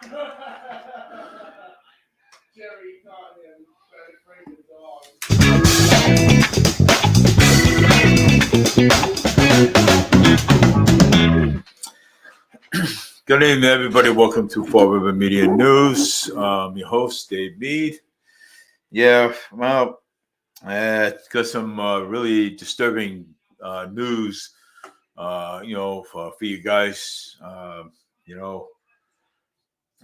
Good evening, everybody. Welcome to Fall River Media News. Your host, Dave Mead. Yeah, well, got some really disturbing news, for you guys. You know,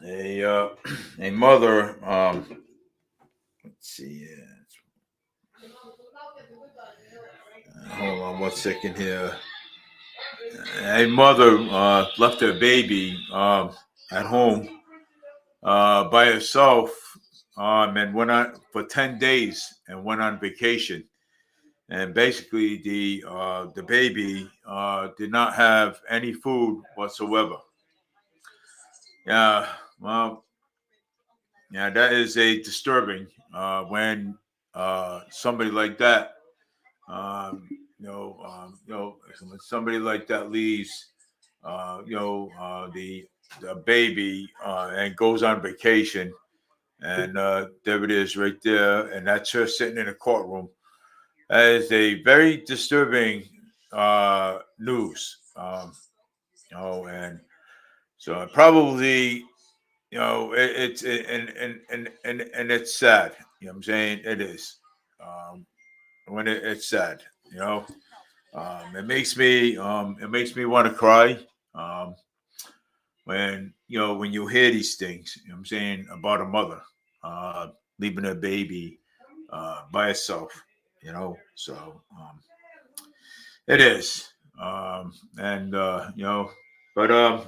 a mother. Let's see. Hold on one second here. A mother left her baby at home by herself and went on for 10 days and went on vacation. And basically, the baby did not have any food whatsoever. Yeah, well, yeah, that is a disturbing when somebody like that, um, when somebody like that leaves, the baby and goes on vacation, and there it is right there, and that's her sitting in a courtroom. That is a very disturbing news. And so probably, and it's sad. You know what I'm saying? It is. Um, when it's sad, you know, it makes me want to cry. Um, when you hear these things, you know what I'm saying, about a mother uh, leaving her baby by herself, so it is. And but I'm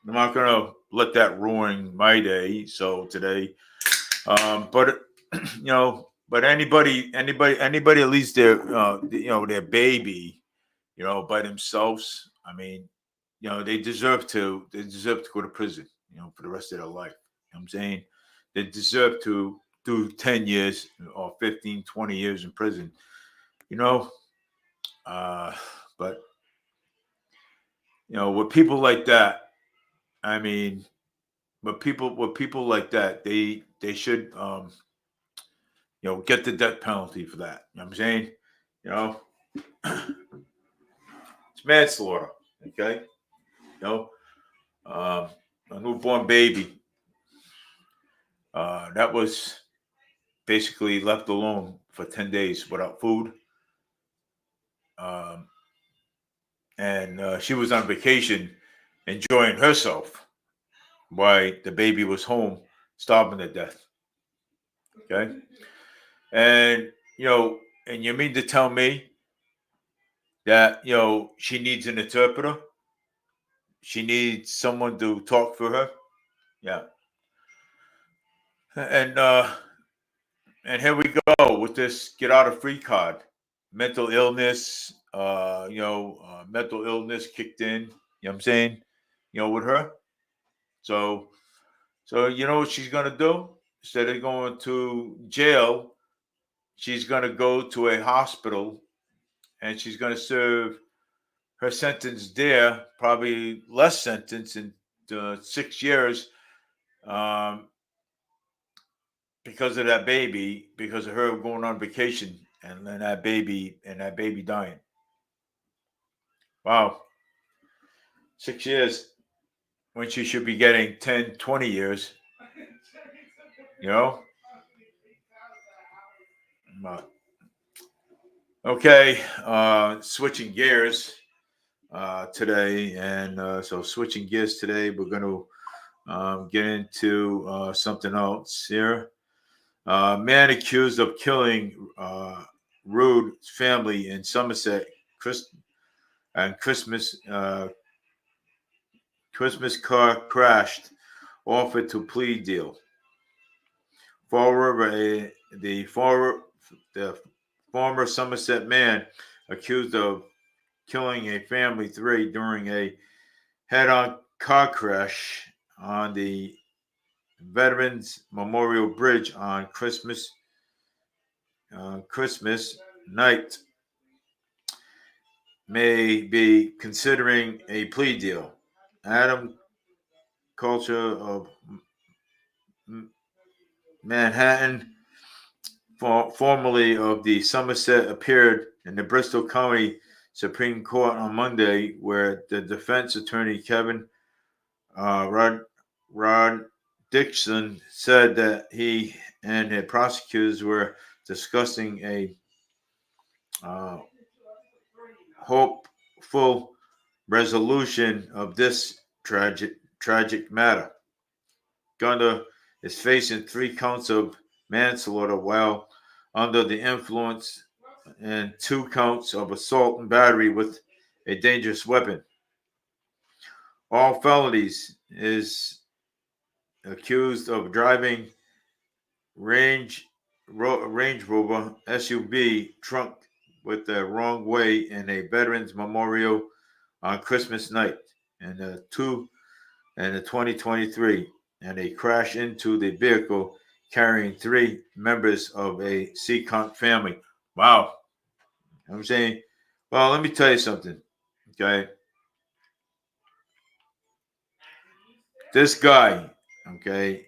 not gonna let that ruin my day. So today, but but anybody at least their baby, by themselves. I mean, they deserve to go to prison, for the rest of their life. You know what I'm saying? They deserve to do 10 years or 15, 20 years in prison, you know. Uh, but with people like that, I mean, with people like that, they should get the death penalty for that. You know what I'm saying? You know, it's manslaughter. Okay, you know, um, a newborn baby that was basically left alone for 10 days without food. Um, and she was on vacation enjoying herself while the baby was home starving to death. Okay. And, and you mean to tell me that, she needs an interpreter? She needs someone to talk for her? Yeah. And, and here we go with this get out of free card. Mental illness, mental illness kicked in. You know what I'm saying? With her. So, you know what she's gonna do? Instead of going to jail, she's gonna go to a hospital and she's gonna serve her sentence there. Probably less sentence in 6 years, um, because of that baby, because of her going on vacation and then that baby dying. Wow, 6 years when she should be getting 10, 20 years. You know. But, okay, switching gears today, and so switching gears today, we're going to get into something else here. Man accused of killing Rude family in Somerset and Christmas car crashed, offered to plea deal. The former Somerset man accused of killing a family three during a head-on car crash on the Veterans Memorial Bridge on Christmas night may be considering a plea deal. Adam Culture of Manhattan, formerly of the Somerset, appeared in the Bristol County Supreme Court on Monday, where the defense attorney Kevin Rod Dixon said that he and the prosecutors were discussing a uh, hopeful resolution of this tragic matter. Gunter is facing 3 counts of manslaughter while under the influence and 2 counts of assault and battery with a dangerous weapon. All felonies. Is accused of driving Range Range Rover SUV trunk with the wrong way in a Veterans Memorial on Christmas night and the 2023, and a crash into the vehicle carrying 3 members of a Seacount family. Wow. I'm saying, well, let me tell you something. Okay. This guy, okay,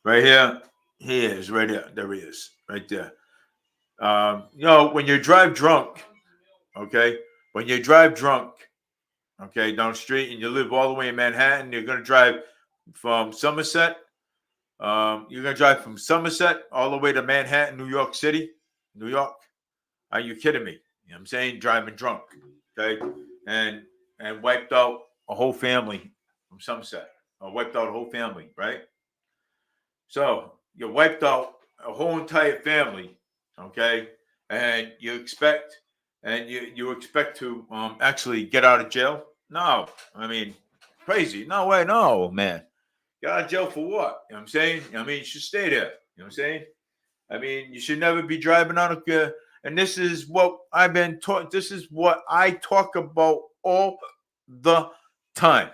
right here, he is right here. There he is, right there. When you drive drunk, okay, when you drive drunk, okay, down the street and you live all the way in Manhattan, you're going to drive from Somerset. You're going to drive from Somerset all the way to Manhattan, New York City, New York. Are you kidding me? You know what I'm saying? Driving drunk, okay, and wiped out a whole family from Somerset. Wiped out a whole family, right? So you wiped out a whole entire family, okay, and you expect you expect to actually get out of jail? No, I mean, crazy. No way, no, man. Get out of jail for what? You know what I'm saying? I mean, you should stay there. You know what I'm saying? I mean, you should never be driving on a. And this is what I've been taught. This is what I talk about all the time.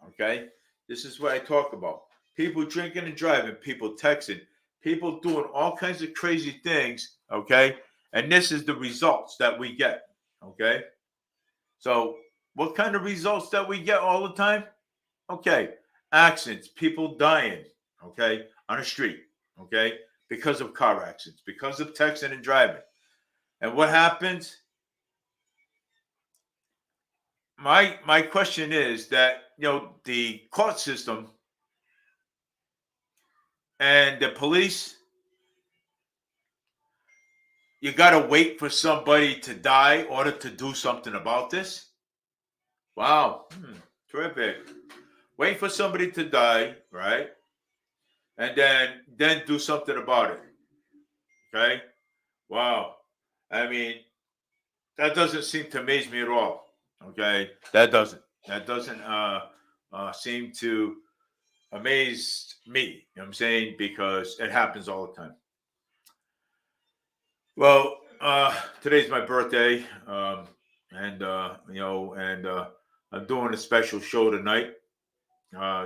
Okay, this is what I talk about. People drinking and driving, people texting, people doing all kinds of crazy things. Okay, and this is the results that we get. Okay, so what kind of results that we get all the time? Okay, accidents, people dying. Okay, on the street. Okay, because of car accidents, because of texting and driving. And what happens? My question is that the court system and the police, you got to wait for somebody to die in order to do something about this. Wow, terrific. Wait for somebody to die, right? And then do something about it. Okay. Wow. I mean, that doesn't seem to amaze me at all. Okay, that doesn't. That doesn't seem to amaze me. You know what I'm saying? Because it happens all the time. Well, today's my birthday, and I'm doing a special show tonight.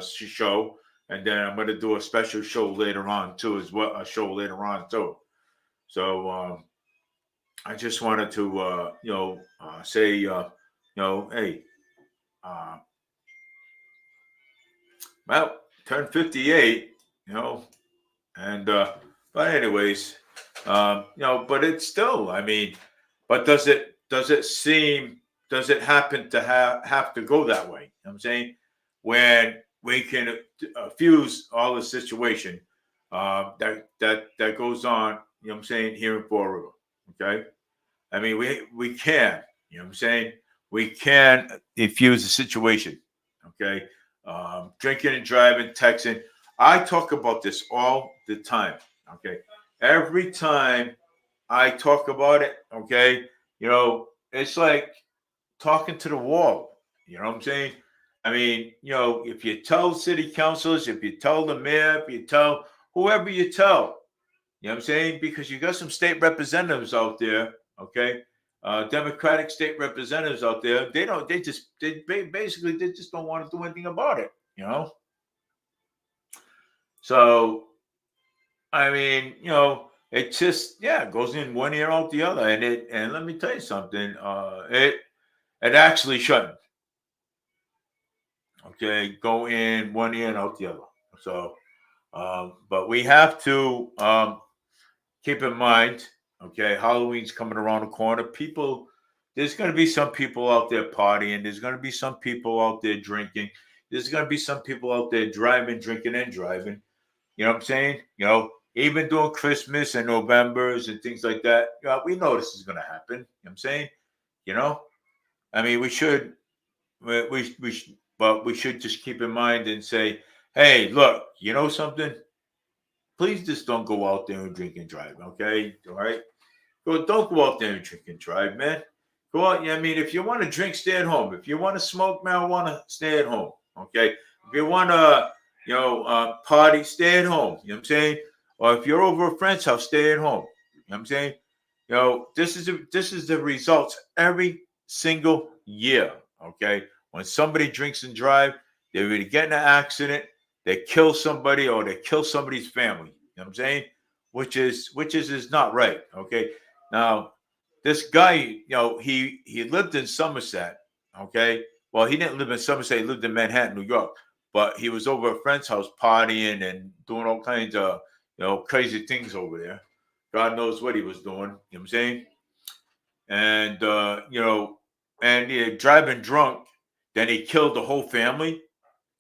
Show, and then I'm going to do a special show later on too, as well. A show later on too. So I just wanted to, say, hey, uh, well, turned 58, and but anyways, but it's still, I mean, but does it happen to have to go that way? You know what I'm saying, when we can fuse all the situation that goes on, you know what I'm saying, here in Fall River. Okay, I mean, we can, you know what I'm saying, we can infuse the situation. Okay, drinking and driving, texting. I talk about this all the time. Okay, every time I talk about it, okay, it's like talking to the wall. You know what I'm saying? I mean, if you tell city councilors, if you tell the mayor, if you tell whoever you tell, you know what I'm saying? Because you got some state representatives out there, okay? Democratic state representatives out there. Basically they just don't want to do anything about it, you know? So, I mean, it just, yeah, it goes in one ear out the other. And let me tell you something, it actually shouldn't. Okay, go in one ear and out the other. So, But we have to keep in mind, okay, Halloween's coming around the corner. People, there's going to be some people out there partying. There's going to be some people out there drinking. There's going to be some people out there driving, drinking, and driving. You know what I'm saying? Even during Christmas and Novembers and things like that, we know this is going to happen. You know what I'm saying? You know, I mean, but we should just keep in mind and say, hey, look, you know something? Please just don't go out there and drink and drive, okay? All right? Don't go out there and drink and drive, man. Go out. I mean, if you want to drink, stay at home. If you want to smoke marijuana, stay at home. Okay. If you want to, party, stay at home. You know what I'm saying? Or if you're over a friend's house, stay at home. You know what I'm saying? This is the results every single year. Okay. When somebody drinks and drive, they either get in an accident, they kill somebody, or they kill somebody's family. You know what I'm saying? Which is not right. Okay. Now, this guy, he lived in Somerset. Okay. Well, he didn't live in Somerset. He lived in Manhattan, New York. But he was over a friend's house partying and doing all kinds of, crazy things over there. God knows what he was doing. You know what I'm saying? And, driving drunk. Then he killed the whole family.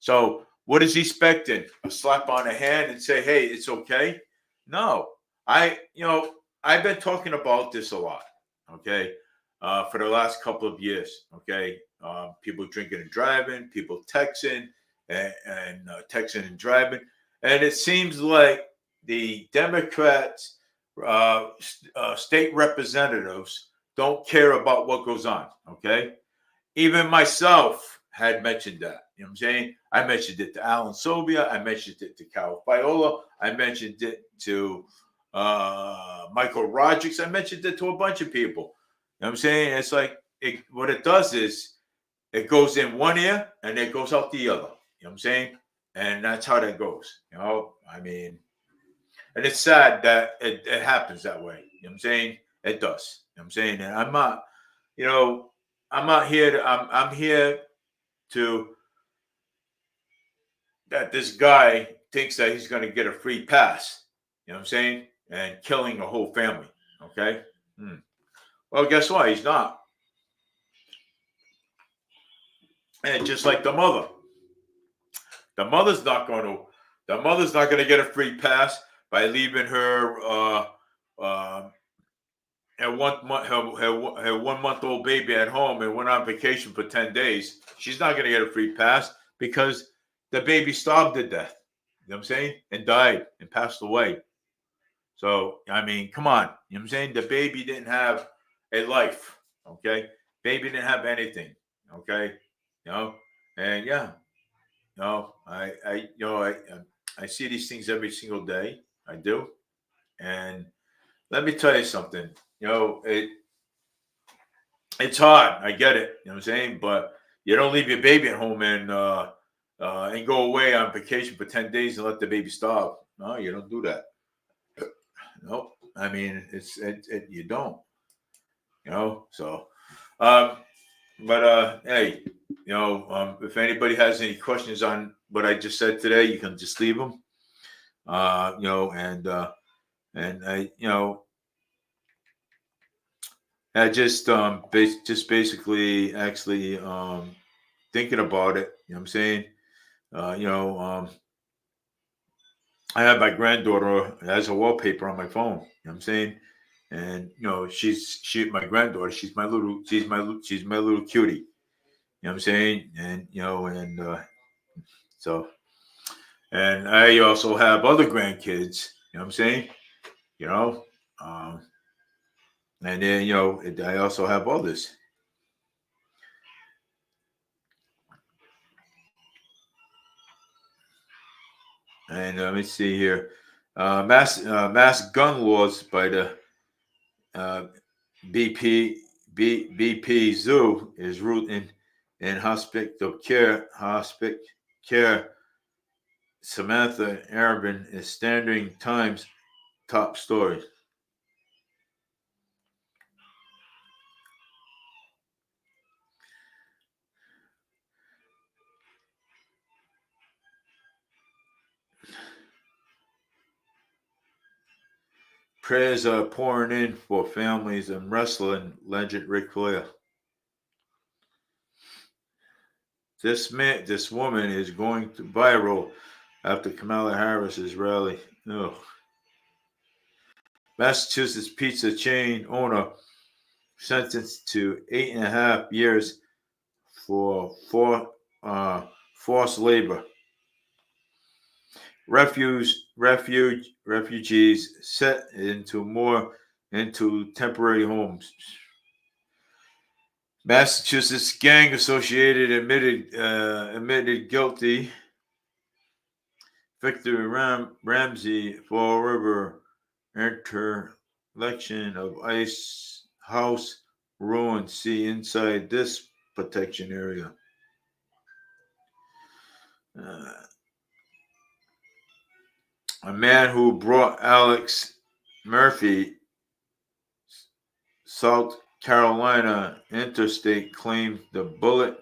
So what is he expecting? A slap on the hand and say, "Hey, it's okay"? No, I've been talking about this a lot. Okay, for the last couple of years. Okay, people drinking and driving, people texting and texting and driving, and it seems like the Democrats, state representatives, don't care about what goes on. Okay, even myself had mentioned that. You know what I'm saying? I mentioned it to Alan Sobia. I mentioned it to Cal Fiola. I mentioned it to Michael Rogers. I mentioned it to a bunch of people. You know what I'm saying? It's like what it does is it goes in one ear and it goes out the other. You know what I'm saying? And that's how that goes. I mean, and it's sad that it happens that way. You know what I'm saying? It does. You know what I'm saying? And you know, I'm not here to, I'm here to that this guy thinks that he's going to get a free pass. You know what I'm saying? And killing a whole family. Okay. Hmm. Well, guess what? He's not. And just like the mother's not going to. The mother's not going to get a free pass by leaving her uh, her 1 month old baby at home and went on vacation for 10 days. She's not going to get a free pass because the baby starved to death. You know what I'm saying? And died and passed away. So, I mean, come on. You know what I'm saying? The baby didn't have a life. Okay. Baby didn't have anything. Okay. You know, and yeah, I see these things every single day. I do. And let me tell you something. It's hard. I get it. You know what I'm saying? But you don't leave your baby at home and go away on vacation for 10 days and let the baby starve. No, you don't do that. Nope. I mean, you don't. So, um, but hey, if anybody has any questions on what I just said today, you can just leave them. And I just basically actually thinking about it. You know what I'm saying? Uh, you know, um, I have my granddaughter as a wallpaper on my phone. You know what I'm saying? And my granddaughter. She's my little cutie. You know what I'm saying? And so and I also have other grandkids. You know what I'm saying? You know, um, and then I also have others. And let me see here. Mass gun laws by the uh, BP Zoo is rooted in hospital care. Samantha Arabin is Standing Times top story. Prayers are pouring in for families and wrestling legend Ric Flair. This woman is going to viral after Kamala Harris's rally. Ugh. Massachusetts pizza chain owner sentenced to 8.5 years for forced labor. Refugees set into temporary homes. Massachusetts gang associated admitted guilty. Victor Ramsey Fall River interlection of ice house ruins. See inside this protection area. A man who brought Alex Murphy, South Carolina interstate, claimed the bullet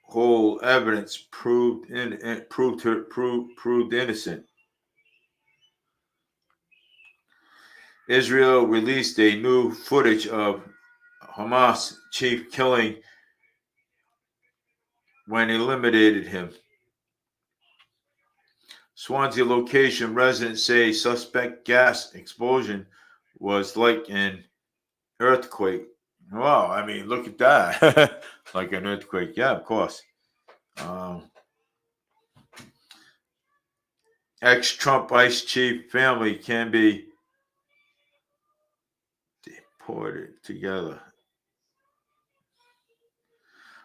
hole evidence proved innocent. Israel released a new footage of Hamas chief killing when eliminated him. Swansea location residents say suspect gas explosion was like an earthquake. Wow, I mean, look at that. Like an earthquake. Yeah, of course. Ex-Trump ICE chief family can be deported together.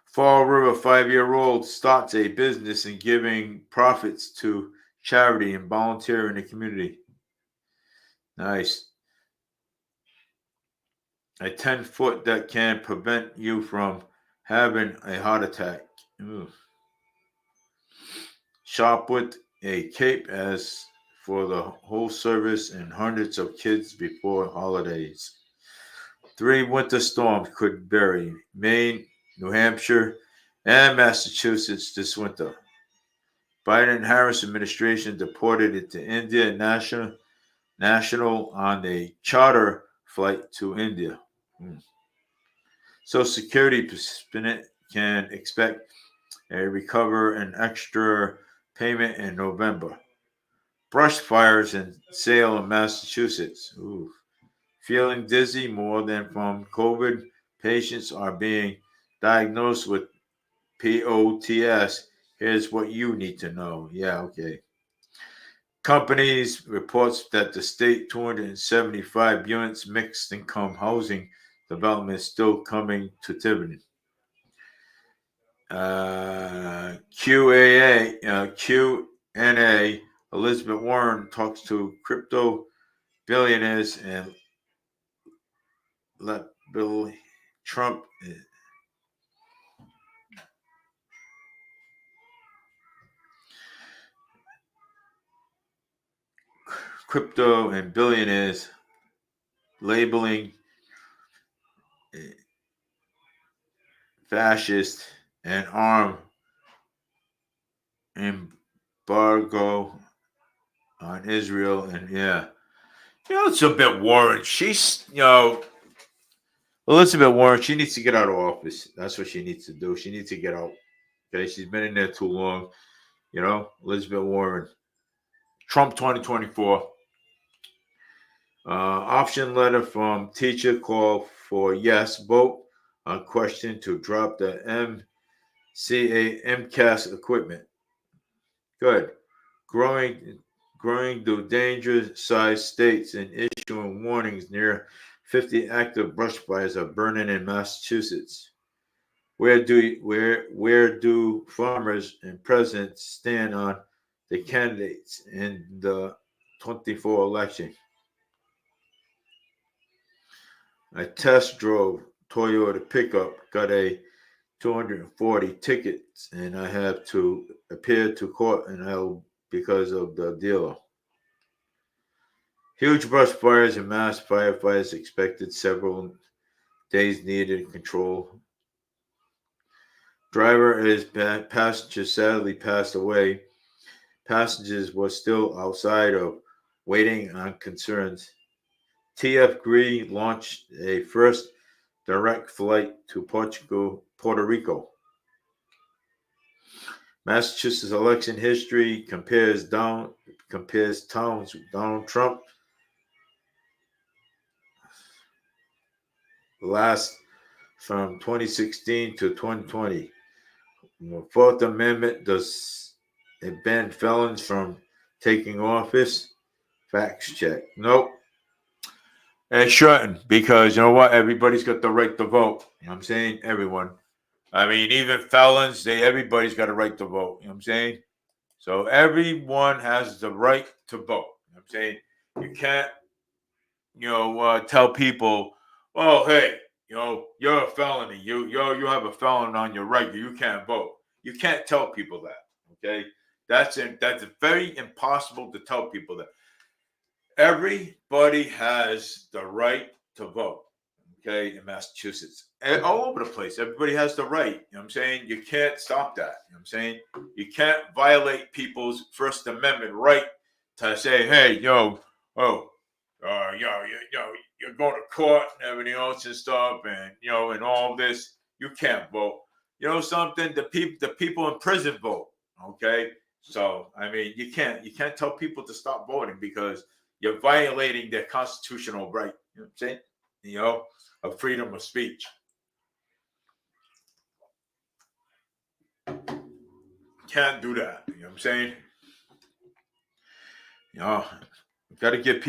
Fall River 5-year-old starts a business in giving profits to charity and volunteer in the community. Nice. A 10-foot that can prevent you from having a heart attack. Ooh. Shop with a cape as for the whole service and hundreds of kids before holidays. 3 winter storms could bury Maine, New Hampshire, and Massachusetts this winter. Biden-Harris administration deported it to India national on a charter flight to India. Social Security can expect a recover an extra payment in November. Brush fires in Salem, Massachusetts. Ooh. Feeling dizzy more than from COVID. Patients are being diagnosed with POTS. Here's what you need to know. Yeah, okay. Companies reports that the state 275 units mixed income housing development is still coming to Tiverton. QNA Elizabeth Warren talks to crypto billionaires and let Bill Trump crypto and billionaires labeling fascist and arm embargo on Israel. And it's a bit Warren. She's, Elizabeth Warren, she needs to get out of office. That's what she needs to do. She needs to get out. Okay, she's been in there too long. Elizabeth Warren. Trump 2024. Option letter from teacher call for yes vote on question to drop the MCAS equipment. Good. Growing to danger-sized states and issuing warnings near 50 active brush fires are burning in Massachusetts. Where do farmers and presidents stand on the candidates in the 24 election? I test drove Toyota pickup, got a 240 tickets, and I have to appear to court and held because of the dealer. Huge brush fires and mass firefighters expected, several days needed control. Driver and his passenger sadly passed away. Passengers were still outside of waiting on concerns. TF Gree launched a first direct flight to Puerto Rico. Massachusetts election history compares towns Donald Trump last from 2016 to 2020. Fourth Amendment does it ban felons from taking office? Facts check. Nope. It shouldn't, because you know what? Everybody's got the right to vote. You know what I'm saying? Everyone. I mean, even felons, everybody's got a right to vote. You know what I'm saying? So everyone has the right to vote. You know what I'm saying? You can't, tell people, oh, hey, you're a felony. You have a felon on your right. You can't vote. You can't tell people that. Okay, that's very impossible to tell people that. Everybody has the right to vote. Okay, in Massachusetts, and all over the place, everybody has the right. You know what I'm saying? You can't stop that. You know what I'm saying? You can't violate people's First Amendment right to say, hey, you're going to court and everything else and stuff, and and all this. You can't vote. You know something? The people in prison vote. Okay, so I mean, you can't tell people to stop voting because you're violating their constitutional right. You know what I'm saying? Of freedom of speech. Can't do that. You know what I'm saying? You got to give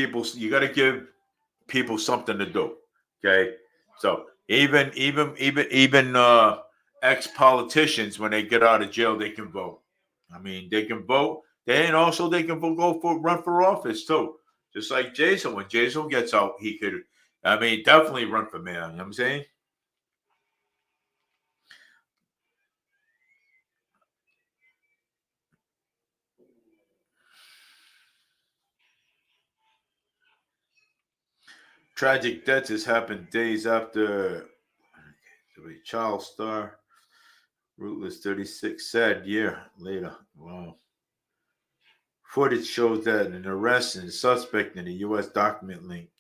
people something to do. Okay, so even ex-politicians, when they get out of jail, they can vote. I mean, they can vote. They can run for office too. Just like Jason, when Jason gets out, he could. I mean, definitely run for mayor. You know what I'm saying? Tragic deaths has happened days after the child star. Rootless 36, sad year later. Wow. Footage shows that an arrest and a suspect in a U.S. document link.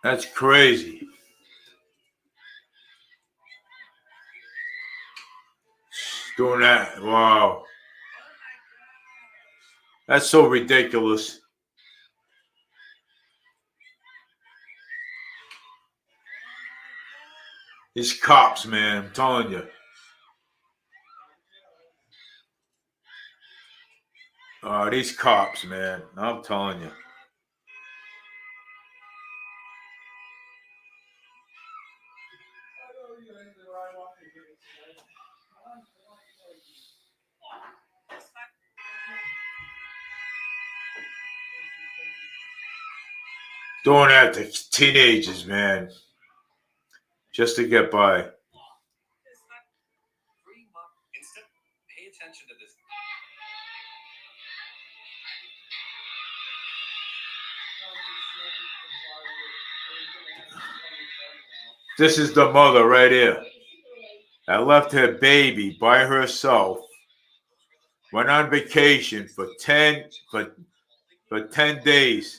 That's crazy. Doing that. Wow. That's so ridiculous. These cops, man, I'm telling you. These cops, man. I'm telling you. Doing that to teenagers, man. Just to get by. This is the mother right here. That left her baby by herself. Went on vacation for 10 days.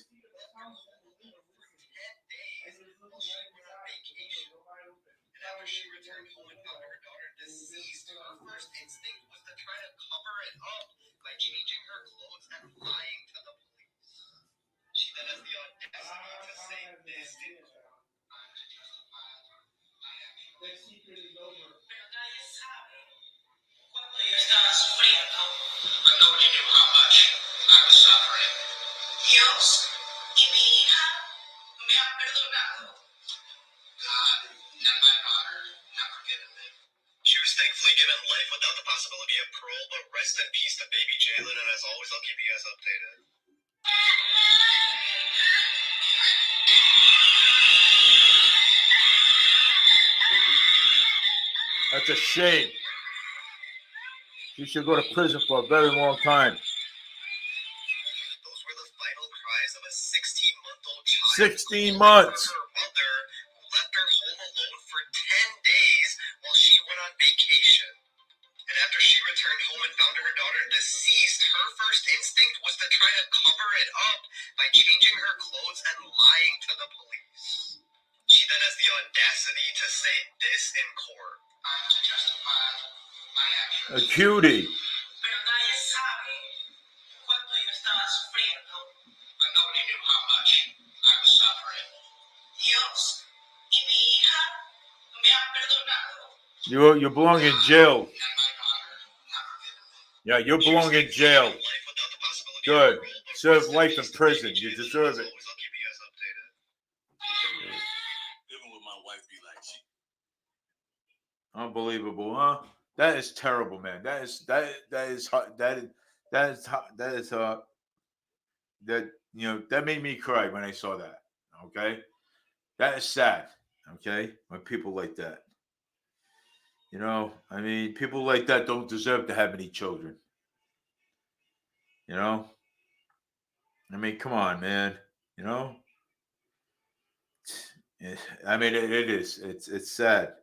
She was thankfully given life without the possibility of parole, but rest in peace to baby Jalen, and as always, I'll keep you guys updated. a shame. She should go to prison for a very long time. Those were the final cries of a 16-month-old child. 16 months. Her mother, who left her home alone for 10 days while she went on vacation. And after she returned home and found her daughter deceased, her first instinct was to try to cover it up by changing her clothes and lying to the police. She then has the audacity to say this in court. I'm to justify my actions. A cutie. Pero nadie sabe cuánto yo estaba sufriendo. But nobody knew how much I was suffering. Dios y mi hija me han perdonado. You belong in jail. Yeah, you belong in jail. Good. Serve life in prison. You deserve it. Unbelievable, huh? That is terrible, man. That is that made me cry when I saw that. Okay, that is sad. Okay, when people like that, I mean, people like that don't deserve to have any children. I mean, come on, man. I mean, it is. It's sad.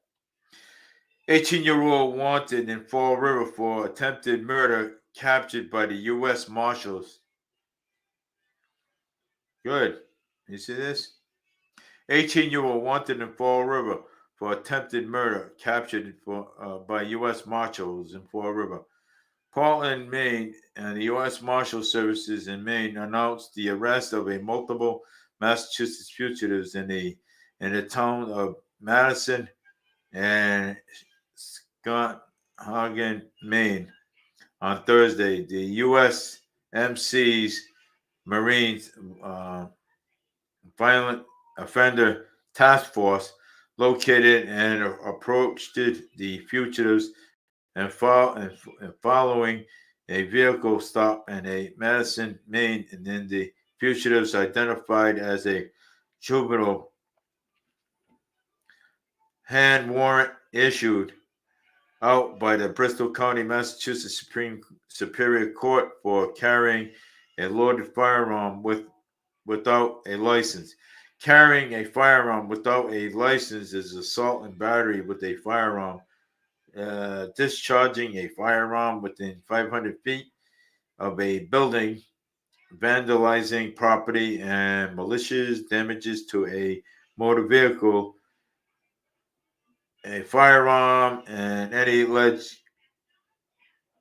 18-year-old wanted in Fall River for attempted murder captured by the U.S. Marshals. Good. You see this? 18-year-old wanted in Fall River for attempted murder captured by U.S. Marshals in Fall River. Portland, Maine, and the U.S. Marshal Services in Maine announced the arrest of multiple Massachusetts fugitives in the town of Madison and Scothagen, Maine, on Thursday. The USMC's Marines Violent Offender Task Force located and approached the fugitives and following a vehicle stop in Madison, Maine, and then the fugitives identified as a juvenile hand warrant issued out by the Bristol County, Massachusetts Superior Court for carrying a loaded firearm without a license. Carrying a firearm without a license is assault and battery with a firearm. Discharging a firearm within 500 feet of a building, vandalizing property, and malicious damages to a motor vehicle, a firearm, and any alleged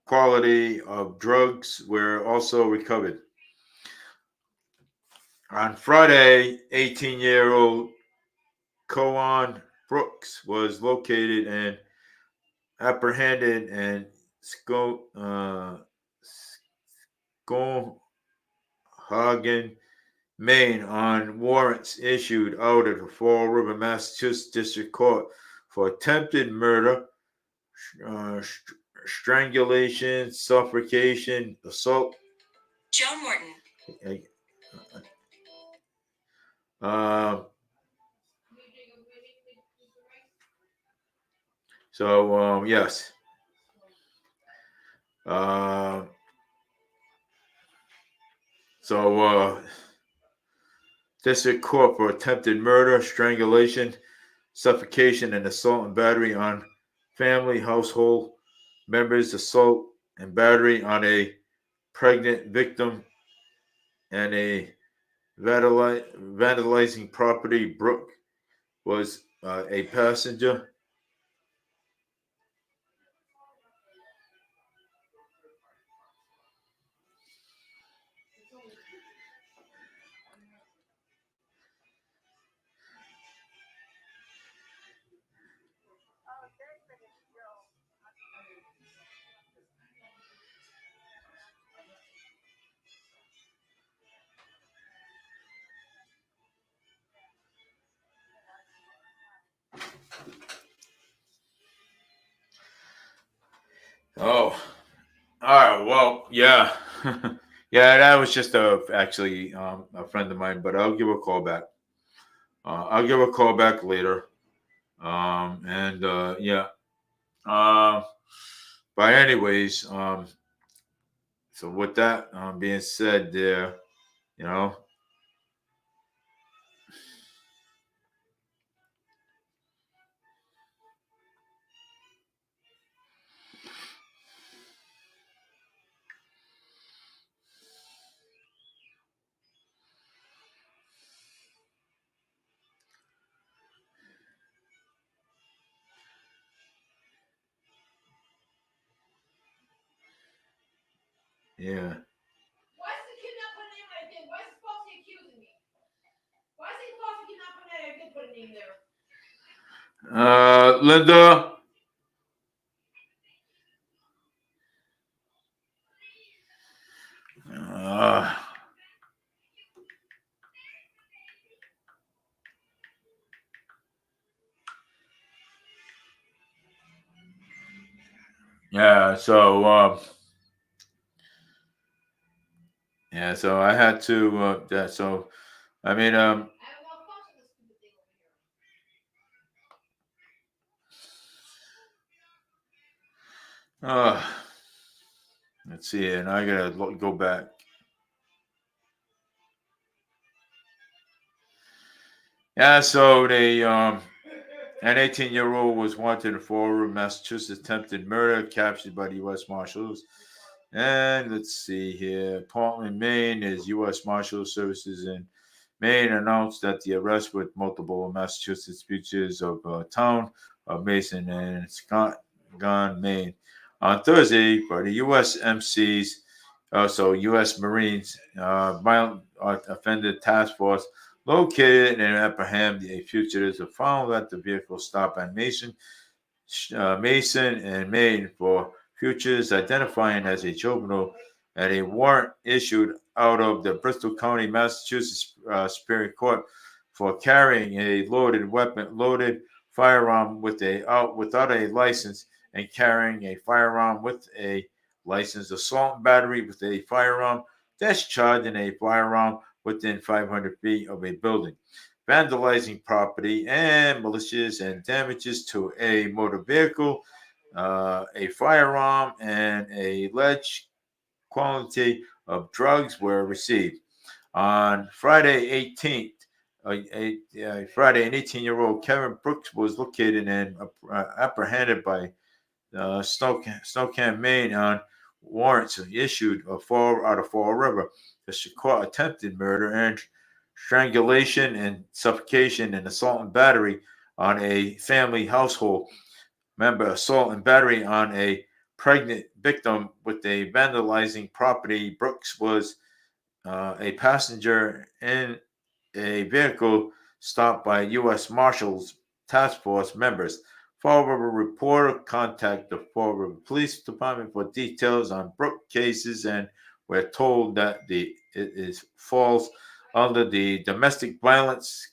quality of drugs were also recovered. On Friday, 18-year-old Coan Brooks was located and apprehended in Skowhegan, Maine, on warrants issued out of the Fall River, Massachusetts District Court for attempted murder, strangulation, suffocation, assault. Joe Morton. Yes. District Court for attempted murder, strangulation, suffocation, and assault and battery on family household members, assault and battery on a pregnant victim, and a vandalizing property. Brooke was a passenger. Oh, all right. Well, yeah, yeah. That was just actually a friend of mine, but I'll give a call back. I'll give a call back later. Yeah. But anyways, so with that being said, there, you know, yeah. Why is the kid not putting a name right there? Why is he falsely accusing me? Why is he falsely not putting that? I did put a name there. Linda. Uh, yeah. So yeah. So I had to. Yeah. So I mean, I have a malfunction this stupid thing over here. uh, let's see. And I gotta go back. Yeah. So they an 18-year-old was wanted in Fall River, Massachusetts, attempted murder, captured by the U.S. Marshals. And let's see here. Portland, Maine is U.S. Marshal Services in Maine announced that the arrest with multiple Massachusetts fugitives of town of Mason and Scott Gone, Maine on Thursday by the U.S. MCs, also U.S. Marines, violent offender task force located and apprehended the fugitives were found at the vehicle stop at Mason and Maine for futures identifying as a juvenile and a warrant issued out of the Bristol County, Massachusetts Superior Court for carrying a loaded firearm without a license and carrying a firearm with a license, assault and battery with a firearm, discharging a firearm within 500 feet of a building, vandalizing property, and malicious and damages to a motor vehicle, a firearm, and a alleged quantity of drugs were received. On Friday 18th, Friday, an 18-year-old Kevin Brooks was located and apprehended by Snowcamp, Maine on warrants issued out of Fall River. The Chicago attempted murder and strangulation and suffocation and assault and battery on a family household member, assault and battery on a pregnant victim with a vandalizing property. Brooks was a passenger in a vehicle stopped by U.S. Marshals Task Force members. Fall River reporter contacted the Fall River Police Department for details on Brook cases, and we're told that it falls under the domestic violence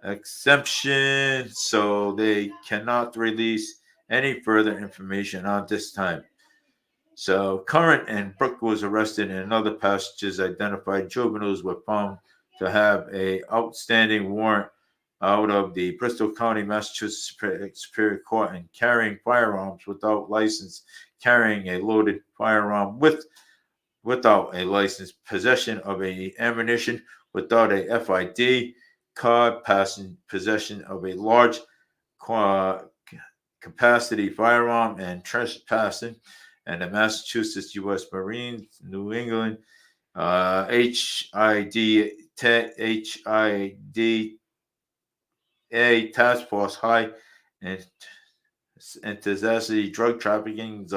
exemption, so they cannot release any further information on this time. So Current and Brooke was arrested, and other passengers identified juveniles were found to have a outstanding warrant out of the Bristol County, Massachusetts Superior Court and carrying firearms without license, carrying a loaded firearm without a license, possession of a ammunition without a FID card, possession of a large capacity firearm, and trespassing. And the Massachusetts U.S. Marines, New England, HID Task Force High and Intensity Drug Trafficking,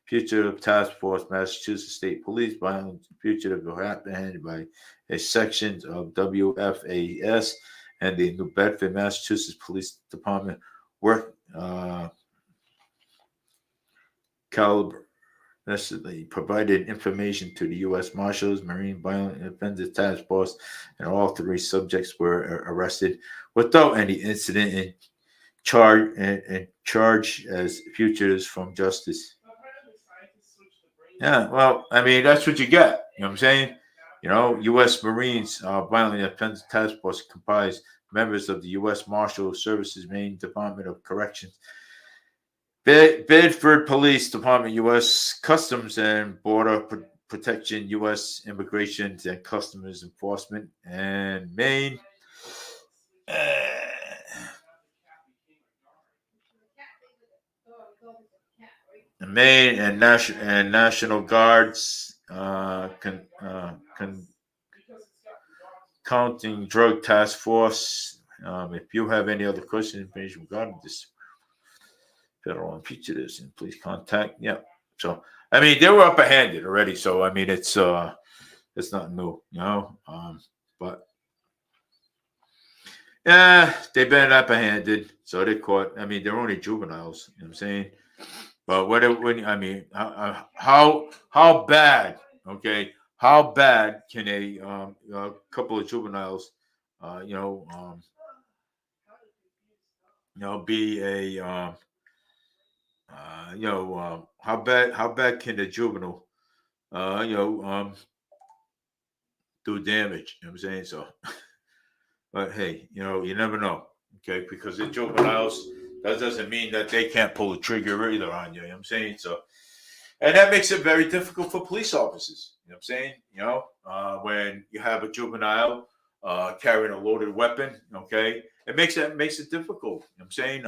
Fugitive Task Force, Massachusetts State Police, violent fugitive apprehended by a sections of WFAS and the New Bedford, Massachusetts Police Department work caliber. They provided information to the U.S. Marshals, Marine Violent Offenders Task Force, and all three subjects were arrested without any incident and charged as fugitives from justice. Yeah, well, I mean, that's what you get. You know what I'm saying? You know, U.S. Marines Violent Offenders Task Force comprised members of the U.S. Marshal Services, Maine Department of Corrections, Bedford Police Department, U.S. Customs and Border Protection, U.S. Immigration and Customs Enforcement, and Maine. Maine and National Guards, Counting Drug Task Force. If you have any other questions, information regarding this federal and fugitives, and please contact. Yeah. So I mean, they were upper handed already. So I mean, it's not new, but yeah, they've been upper handed. So they caught. I mean, they're only juveniles. You know what I'm saying? But when I mean, how bad? Okay, how bad can a couple of juveniles, be a how bad can the juvenile, do damage? You know what I'm saying? So, but hey, you never know. Okay, because the juveniles, that doesn't mean that they can't pull the trigger either on you. You know what I'm saying? So, and that makes it very difficult for police officers. You know what I'm saying? When you have a juvenile carrying a loaded weapon, okay, it makes it difficult. You know what I'm saying?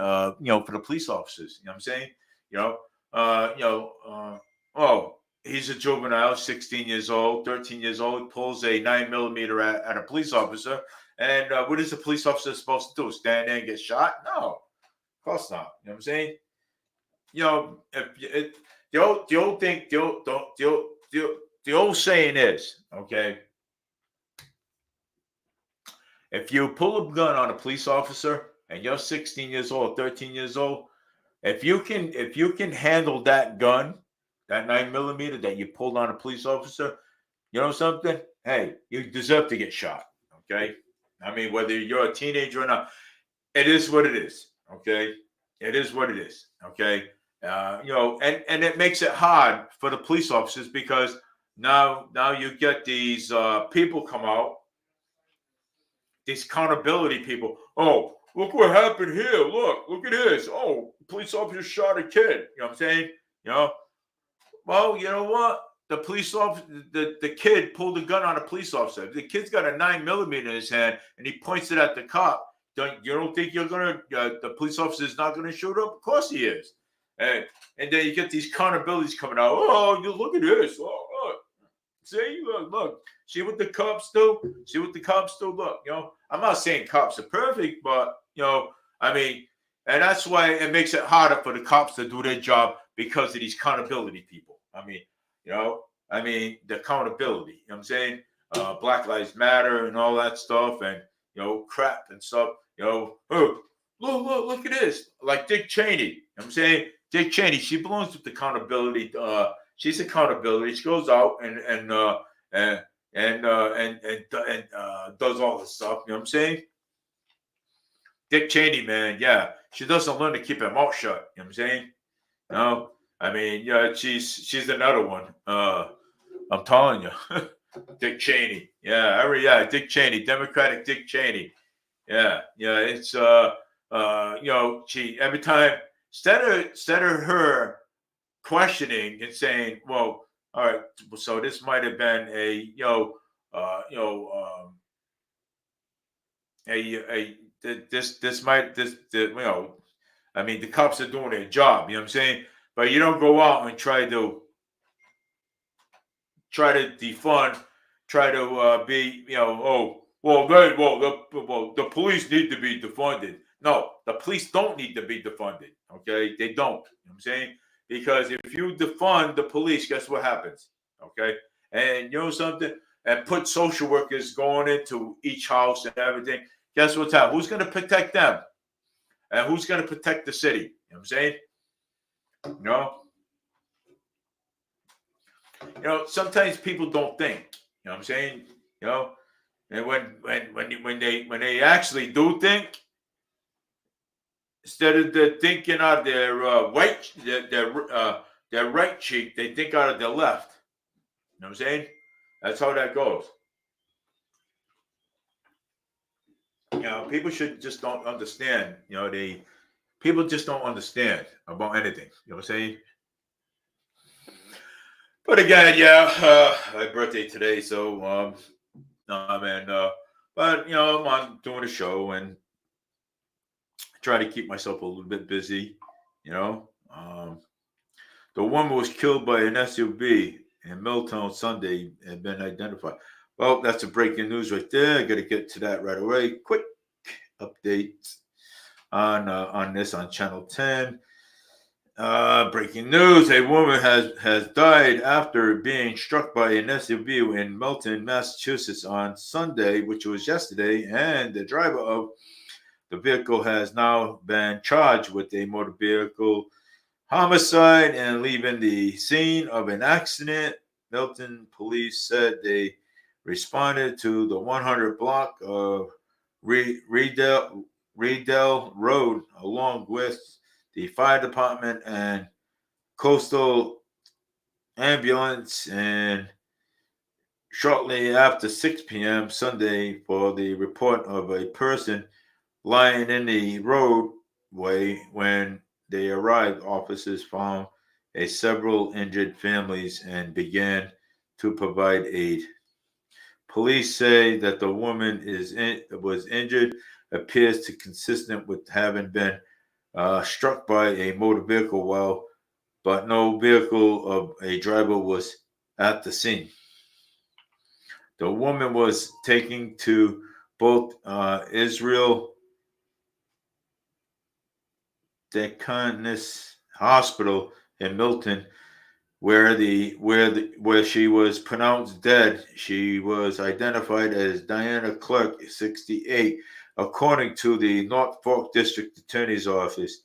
For the police officers. You know what I'm saying? Oh, he's a juvenile, 16 years old, 13 years old, pulls a 9mm at a police officer. And what is the police officer supposed to do? Stand there and get shot? No, of course not. You know what I'm saying? If it, the old saying is, okay, if you pull a gun on a police officer and you're 16 years old, 13 years old, if you can handle that gun, that 9mm that you pulled on a police officer, you know something? Hey, you deserve to get shot. Okay. I mean, whether you're a teenager or not, it is what it is. Okay. It is what it is. Okay. And it makes it hard for the police officers because now you get these people come out, these accountability people. Oh, look what happened here. Look at this. Oh, police officer shot a kid. You know what I'm saying? You know, well, you know what? The police officer, the kid pulled a gun on a police officer. If the kid's got a 9mm in his hand and he points it at the cop, you don't think the police officer is not gonna shoot up? Of course he is. And then you get these accountabilities coming out. Oh, you look at this. Oh, look. See, look. See what the cops do. See what the cops do. Look, I'm not saying cops are perfect, but I mean, and that's why it makes it harder for the cops to do their job because of these accountability people. I mean, the accountability. You know what I'm saying? Black Lives Matter and all that stuff, and crap and stuff. Oh, look at this. Like Dick Cheney. You know what I'm saying? Dick Cheney. She belongs with accountability. She's accountability. She goes out and does all this stuff. You know what I'm saying? Dick Cheney, man, yeah, she doesn't learn to keep her mouth shut. You know what I'm saying? No, I mean, yeah, she's another one. I'm telling you, Dick Cheney. Yeah, Dick Cheney, Democratic Dick Cheney. Yeah, it's she every time instead of her questioning and saying, well, all right, so this might have been a I mean, the cops are doing their job, you know what I'm saying? But you don't go out and try to defund, try to be, the police need to be defunded. No, the police don't need to be defunded. Okay, they don't. You know what I'm saying? Because if you defund the police, guess what happens? Okay, and you know something, and put social workers going into each house and everything. Guess what's happening? Who's going to protect them? And who's going to protect the city? You know what I'm saying? Sometimes people don't think. You know what I'm saying? And when they actually do think, instead of thinking out of their their right cheek, they think out of their left. You know what I'm saying? That's how that goes. People should just don't understand. People just don't understand about anything. You know what I'm saying? But again, yeah, my birthday today, so and but I'm on doing a show and try to keep myself a little bit busy. You know, the woman was killed by an SUV in Milltown Sunday and been identified. Well, that's a breaking news right there. I got to get to that right away. Quick update on this on Channel 10. Breaking news: a woman has died after being struck by an SUV in Milton, Massachusetts on Sunday, which was yesterday, and the driver of the vehicle has now been charged with a motor vehicle homicide and leaving the scene of an accident. Milton police said they responded to the 100 block of Riedel Road, along with the fire department and coastal ambulance, and shortly after 6 p.m. Sunday for the report of a person lying in the roadway. When they arrived, officers found several injured families and began to provide aid. Police say that the woman was injured, appears to consistent with having been struck by a motor vehicle, but no vehicle of a driver was at the scene. The woman was taken to both Israel Deaconess Hospital in Milton, where she was pronounced dead. She was identified as Diana Clark, 68, according to the Norfolk District Attorney's Office.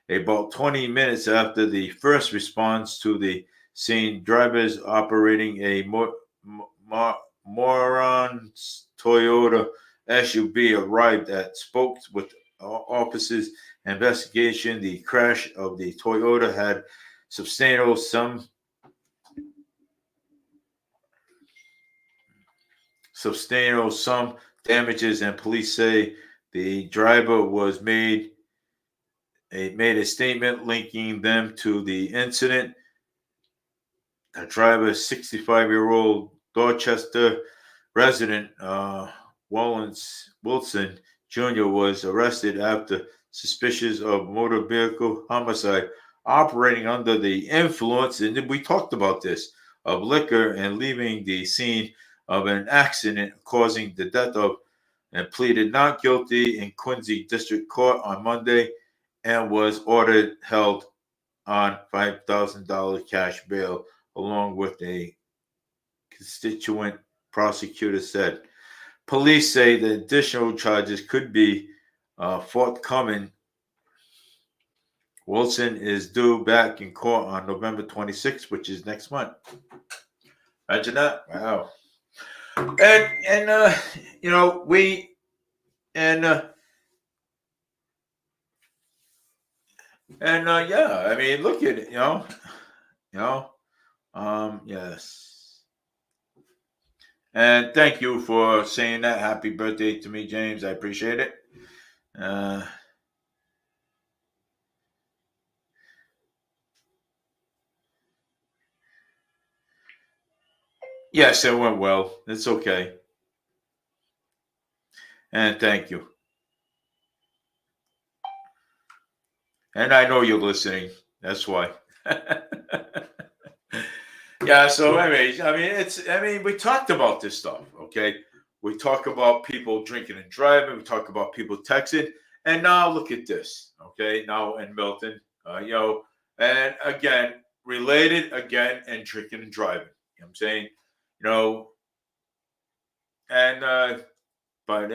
About 20 minutes after the first response to the scene, drivers operating a Moron's Toyota SUV arrived at spoke with officers' investigation. The crash of the Toyota had sustained some damages, and police say the driver was made a statement linking them to the incident. The driver, 65-year-old Dorchester resident Wilson Jr., was arrested after suspicious of motor vehicle homicide, operating under the influence, and we talked about this, of liquor and leaving the scene of an accident causing the death of, and pleaded not guilty in Quincy District Court on Monday and was ordered held on $5,000 cash bail, along with a constituent prosecutor said. Police say the additional charges could be forthcoming. Wilson is due back in court on November 26th, which is next month. Imagine that. Wow. And we and yeah, I mean, look at it, yes. And thank you for saying that. Happy birthday to me, James. I appreciate it. Yes, it went well. It's okay. And thank you. And I know you're listening. That's why. Yeah, so we talked about this stuff, okay? We talk about people drinking and driving. We talk about people texting. And now look at this, okay? Now in Milton, and again, related again, and drinking and driving. You know what I'm saying? And but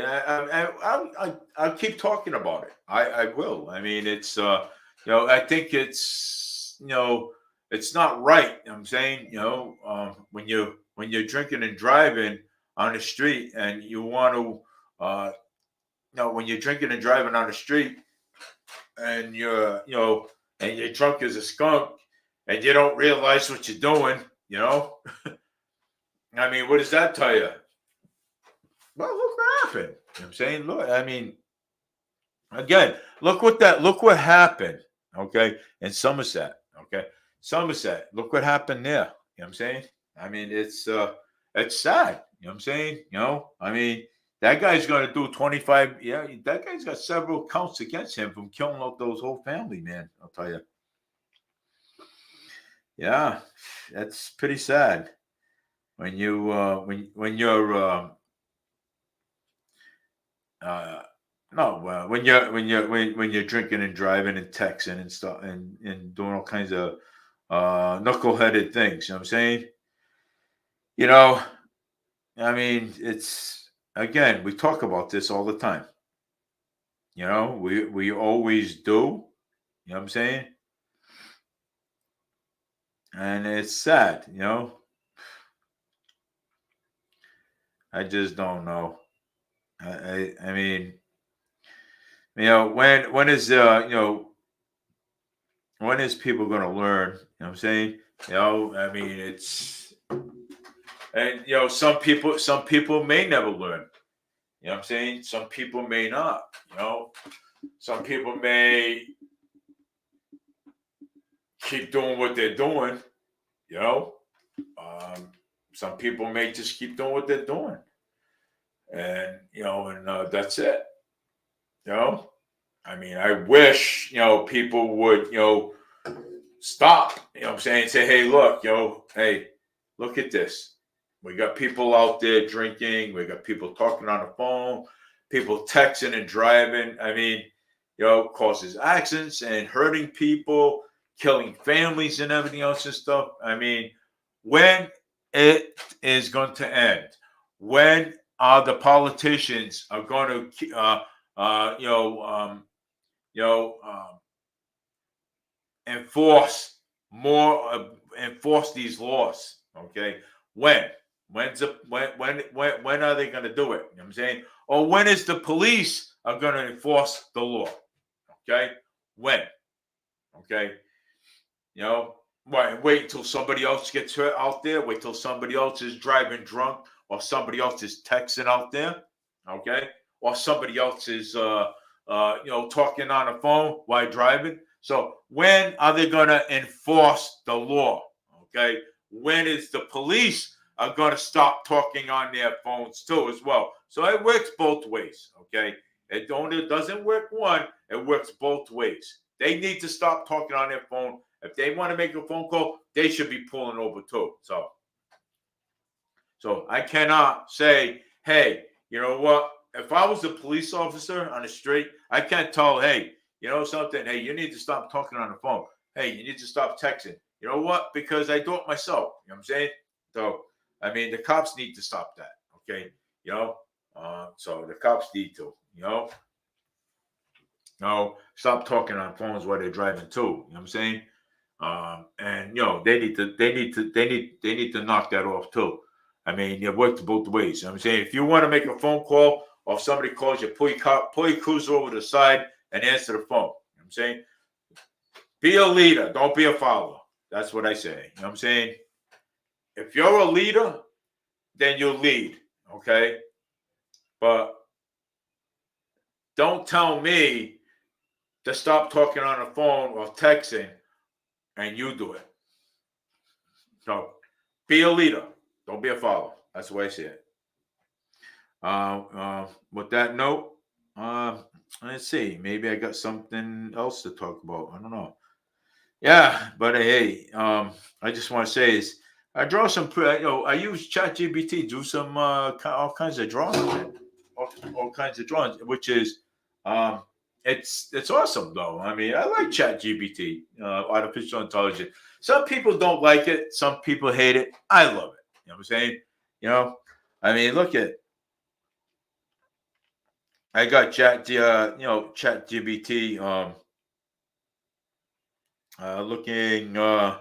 I'll keep talking about it. I will. I mean, it's I think it's it's not right. You know what I'm saying, when you're drinking and driving on the street, and you want to, when you're drinking and driving on the street, and and you're drunk as a skunk, and you don't realize what you're doing, I mean, what does that tell you? Well, look what happened. You know what I'm saying? Look, I mean, Again, look what happened, okay, in Somerset, okay? Somerset, look what happened there. You know what I'm saying? I mean, it's sad, you know what I'm saying? I mean, that guy's gonna do 25, yeah, that guy's got several counts against him from killing out those whole family, man. I'll tell you. Yeah, that's pretty sad when you when you're uh no, when you're drinking and driving and texting and stuff and doing all kinds of knuckleheaded things. You know what I'm saying? You know, I mean, it's again, we talk about this all the time. We always do. You know what I'm saying? And it's sad. I just don't know. I mean, when is when is people going to learn? You know what I'm saying? I mean, it's and some people may never learn. You know what I'm saying? Some people may not. Some people may keep doing what they're doing. You know, um, some people may just keep doing what they're doing, and that's it. You know, I mean, I wish people would stop. You know what I'm saying? Say, hey, look, hey, look at this. We got people out there drinking. We got people talking on the phone, people texting and driving. I mean, causes accidents and hurting people, killing families and everything else and stuff. I mean, when it is going to end? When are the politicians are going to, you know, enforce more, enforce these laws? Okay, when? When are they going to do it? You know what I'm saying? Or when is the police are going to enforce the law? Okay, when? Okay, wait until somebody else gets hurt out there. Wait till somebody else is driving drunk, or somebody else is texting out there. Okay, or somebody else is talking on the phone while driving. So when are they going to enforce the law? Okay, when is the police are going to stop talking on their phones too as well? So it works both ways. Okay, it doesn't work one, it works both ways. They need to stop talking on their phone. If they want to make a phone call, they should be pulling over too. So I cannot say, hey, you know what? If I was a police officer on the street, I can't tell, hey, something, hey, you need to stop talking on the phone. Hey, you need to stop texting. You know what? Because I do it myself. You know what I'm saying? So, I mean, the cops need to stop that. Okay. So the cops need to, stop talking on phones while they're driving too. You know what I'm saying? And they need to knock that off too. I mean, it works both ways. You know what I'm saying, if you want to make a phone call or if somebody calls you, pull your cruiser over to the side and answer the phone. You know what I'm saying? Be a leader, don't be a follower. That's what I say. You know what I'm saying? If you're a leader, then you lead. Okay, but don't tell me to stop talking on the phone or texting and you do it. So be a leader. Don't be a follower. That's the way I see it. With that note, let's see. Maybe I got something else to talk about. I don't know. Yeah, but hey, I just want to say is I draw some. I use ChatGPT, do some all kinds of drawings, all kinds of drawings, which is um, it's awesome though. I mean, I like ChatGPT, artificial intelligence. Some people don't like it. Some people hate it. I love it. You know what I'm saying? You know, I mean, look at I got ChatGPT. Looking. Uh,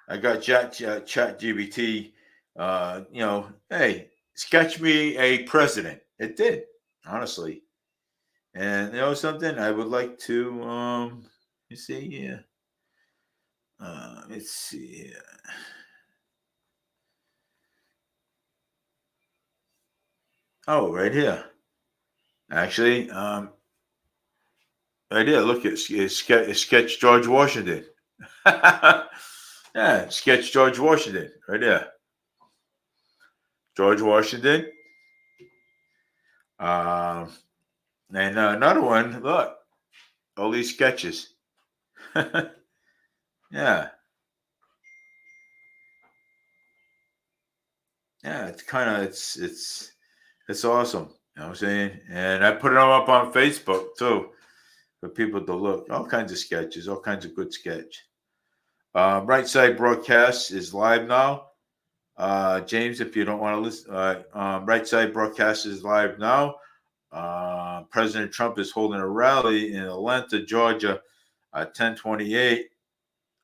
I got ChatGPT. Hey, sketch me a president. It did, honestly. And something I would like to. Let's see here. Let's see here. Oh, right here. Actually, right there. Look, it's sketch George Washington. Yeah, sketch George Washington right there. George Washington. Um, and another one. Look, all these sketches. Yeah, yeah. It's kind of it's awesome. You know what I'm saying? And I put them up on Facebook too for people to look. All kinds of sketches, all kinds of good sketch. Right Side Broadcast is live now. James, if you don't want to listen, Right Side Broadcast is live now. President Trump is holding a rally in Atlanta, Georgia, 10/28,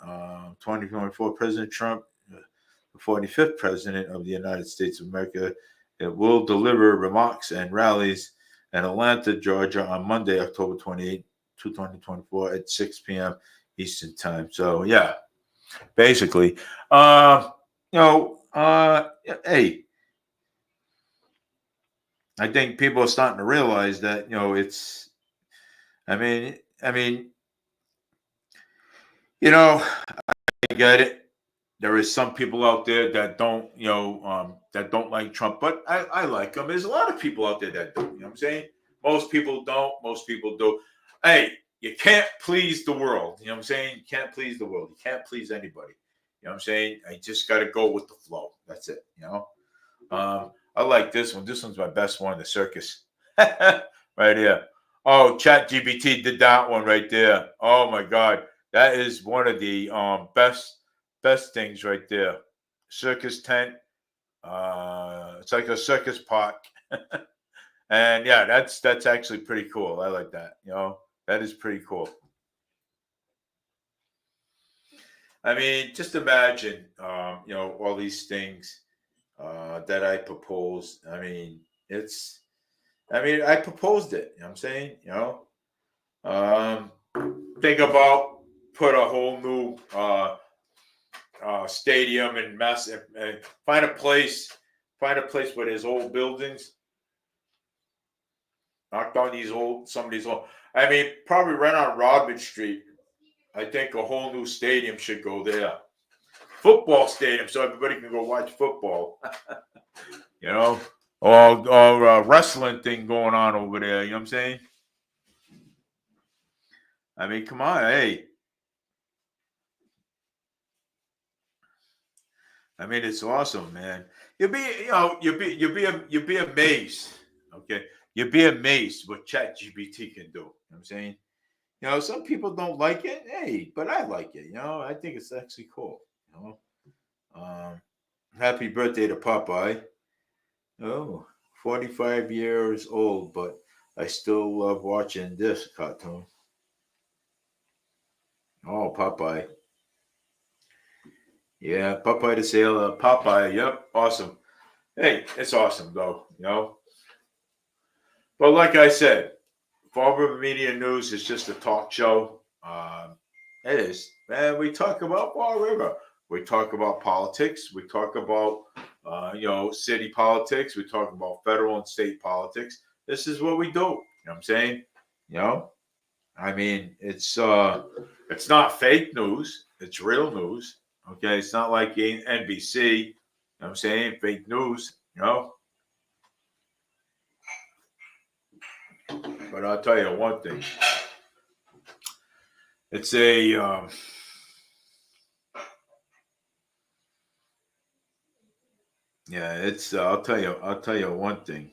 2024. President Trump, the 45th President of the United States of America, it will deliver remarks and rallies in Atlanta, Georgia on Monday, October 28, 2024 at 6 p.m. Eastern Time. So, yeah, basically, you know, hey, I think people are starting to realize that, it's, I mean, I get it. There is some people out there that don't, that don't like Trump, but I like him. There's a lot of people out there that do. You know what I'm saying? Most people don't. Most people do. Hey, you can't please the world. You know what I'm saying? You can't please the world. You can't please anybody. You know what I'm saying? I just got to go with the flow. That's it. I like this one. This one's my best one, the circus. Right here. Oh, ChatGPT did that one right there. Oh my God. That is one of the best things right there. Circus tent. It's like a circus park. And yeah, that's actually pretty cool. I like that. That is pretty cool. I mean, just imagine, all these things that I proposed. I proposed it. You know what I'm saying? Um, think about put a whole new stadium and massive. Find a place where there's old buildings. Knock down some of these old. Probably right on Rodman Street. I think a whole new stadium should go there. Football stadium, so everybody can go watch football. you know, or wrestling thing going on over there. You know what I'm saying? Come on, hey. It's awesome, man. You'll be amazed. Okay, you'll be amazed what ChatGPT can do. You know what I'm saying? Some people don't like it. Hey, but I like it. I think it's actually cool. Happy birthday to Popeye. Oh, 45 years old, but I still love watching this cartoon. Oh, Popeye. Yeah, Popeye the Sailor. Popeye. Yep, awesome. Hey, it's awesome though. But like I said, Fall River Media News is just a talk show. It is, man. We talk about Fall River. We talk about politics. We talk about, city politics. We talk about federal and state politics. This is what we do. You know what I'm saying? You know, it's not fake news. It's real news. Okay, it's not like NBC. You know what I'm saying? Fake news. But I'll tell you one thing. It's a yeah. It's I'll tell you one thing.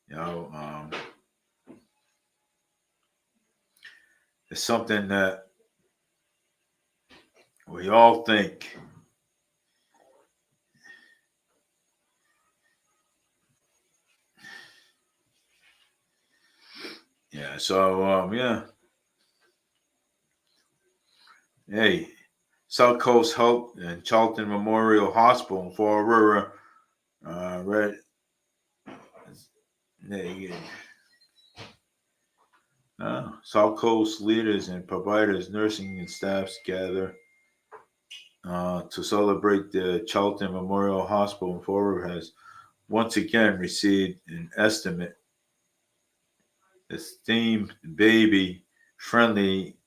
You know, um, it's something that we all think. Yeah. So yeah. Hey, South Coast Health and Charlton Memorial Hospital in Fall River. Right. There you go. South Coast leaders and providers, nursing and staffs gather to celebrate the Charlton Memorial Hospital in Fall River has once again received an estimate esteemed baby friendly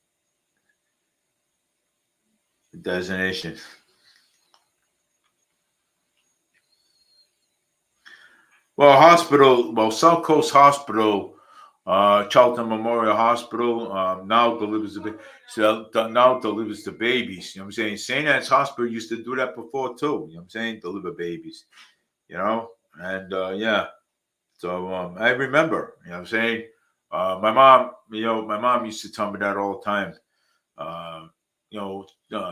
designation. South Coast Hospital, Charlton Memorial Hospital, now delivers now delivers the babies. You know what I'm saying? St. Anne's Hospital used to do that before too. You know what I'm saying? Deliver babies. You know, and yeah. So I remember. You know what I'm saying? My mom used to tell me that all the time. Uh,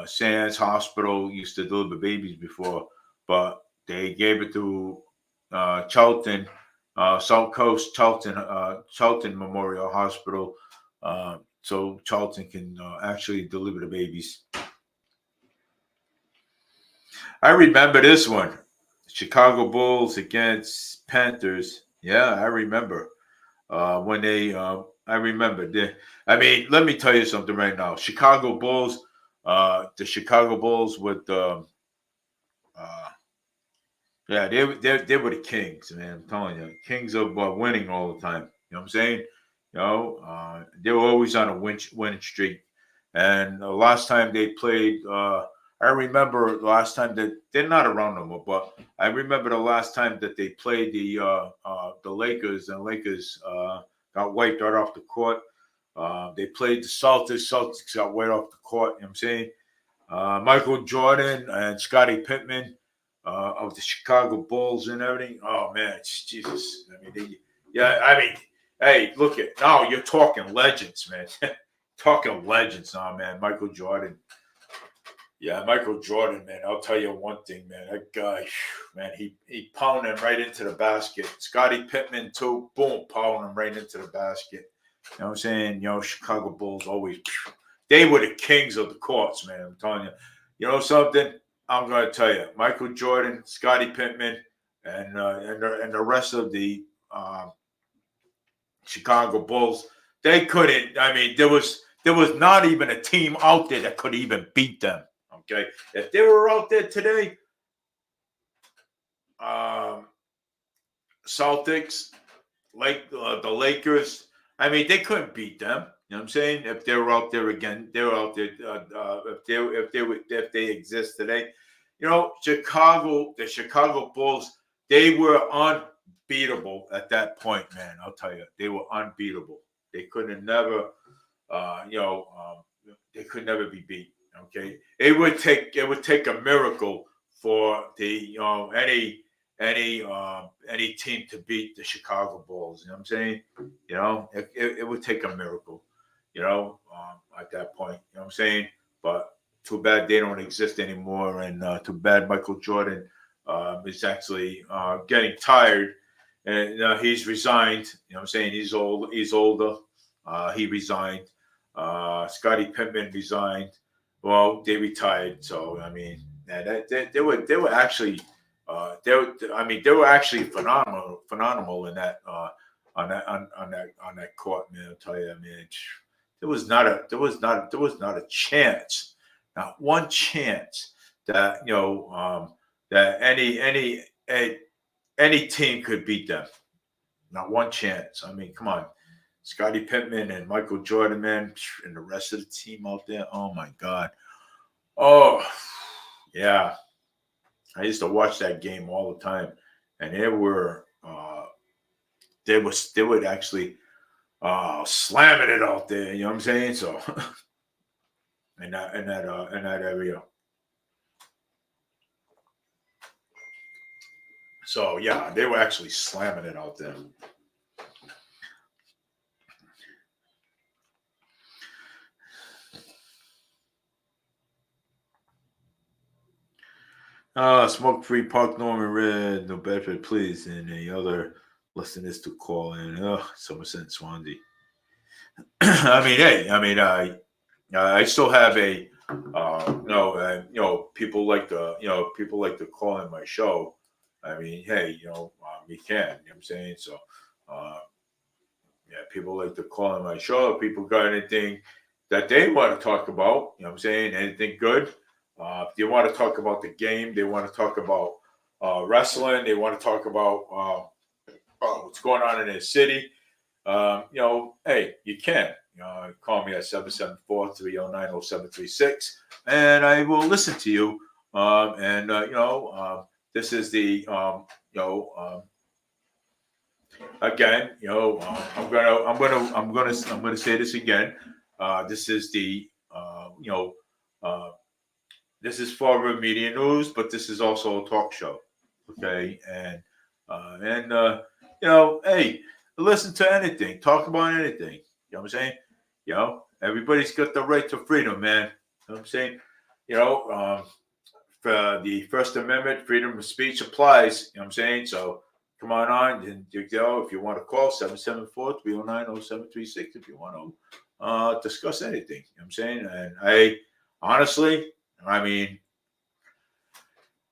St. Anne's Hospital used to deliver babies before, but they gave it to Charlton, South Coast Charlton Memorial Hospital, so Charlton can actually deliver the babies. I remember this one: Chicago Bulls against Panthers. Yeah, I remember when they. I remember. Let me tell you something right now. Chicago Bulls, the Chicago Bulls with uh, yeah, they were the kings, man. I'm telling you, kings of winning all the time. You know what I'm saying? They were always on a winning streak. And the last time they played, I remember the last time that they're not around no more, but I remember the last time that they played the Lakers, and Lakers got wiped right off the court. They played the Celtics. Celtics got wiped off the court. You know what I'm saying? Michael Jordan and Scottie Pippen of the Chicago Bulls and everything. Oh man, Jesus! Hey, look at now. You're talking legends, man. Talking legends now, man. Michael Jordan. Yeah, Michael Jordan, man. I'll tell you one thing, man. That guy, man, he pounded him right into the basket. Scottie Pippen too. Boom, pounding him right into the basket. You know what I'm saying? Chicago Bulls always. They were the kings of the courts, man. I'm telling you. You know something? I'm going to tell you. Michael Jordan, Scottie Pippen, and the rest of the Chicago Bulls. They couldn't. There was not even a team out there that could even beat them. Okay, if they were out there today, Celtics, like the Lakers. They couldn't beat them. You know what I'm saying? If they were out there again, they were out there. If they exist today, the Chicago Bulls, they were unbeatable at that point, man. I'll tell you, they were unbeatable. They couldn't never, they could never be beat. Okay, it would take a miracle for any team to beat the Chicago Bulls. You know what I'm saying? It would take a miracle, at that point. You know what I'm saying? But too bad they don't exist anymore, and too bad Michael Jordan is actually getting tired, and he's resigned. You know what I'm saying? He's old. He's older. He resigned. Scottie Pippen resigned. Well, they retired. So they were actually they were actually phenomenal in that on that court, man. I'll tell you, there was not a chance, not one chance that that any team could beat them. Not one chance. Come on, Scottie Pippen and Michael Jordan, man, and the rest of the team out there. Oh my God. Oh yeah. I used to watch that game all the time, and they would actually slamming it out there. You know what I'm saying? So in that area. So yeah, they were actually slamming it out there. Smoke free Park Norman Red, New Bedford, please, and any other listeners to call in. Somerset, Swansea. Hey, I still have a, people like to call in my show. Hey, you can. You know what I'm saying? So, yeah, people like to call in my show. If people got anything that they want to talk about, you know what I'm saying? Anything good? If they want to talk about the game, they want to talk about wrestling, they want to talk about what's going on in their city. hey, you can. Call me at 774-309-0736, and I will listen to you. This is the again, I'm gonna say this again. This is the uh, this is for media news, but this is also a talk show. Okay, hey, listen to anything, talk about anything. You know what I'm saying? Everybody's got the right to freedom, man. You know what I'm saying? For the First Amendment, freedom of speech applies. You know what I'm saying? So come on, and if you want to call 774-309-0736 if you want to discuss anything. You know what I'm saying? And I honestly, I mean,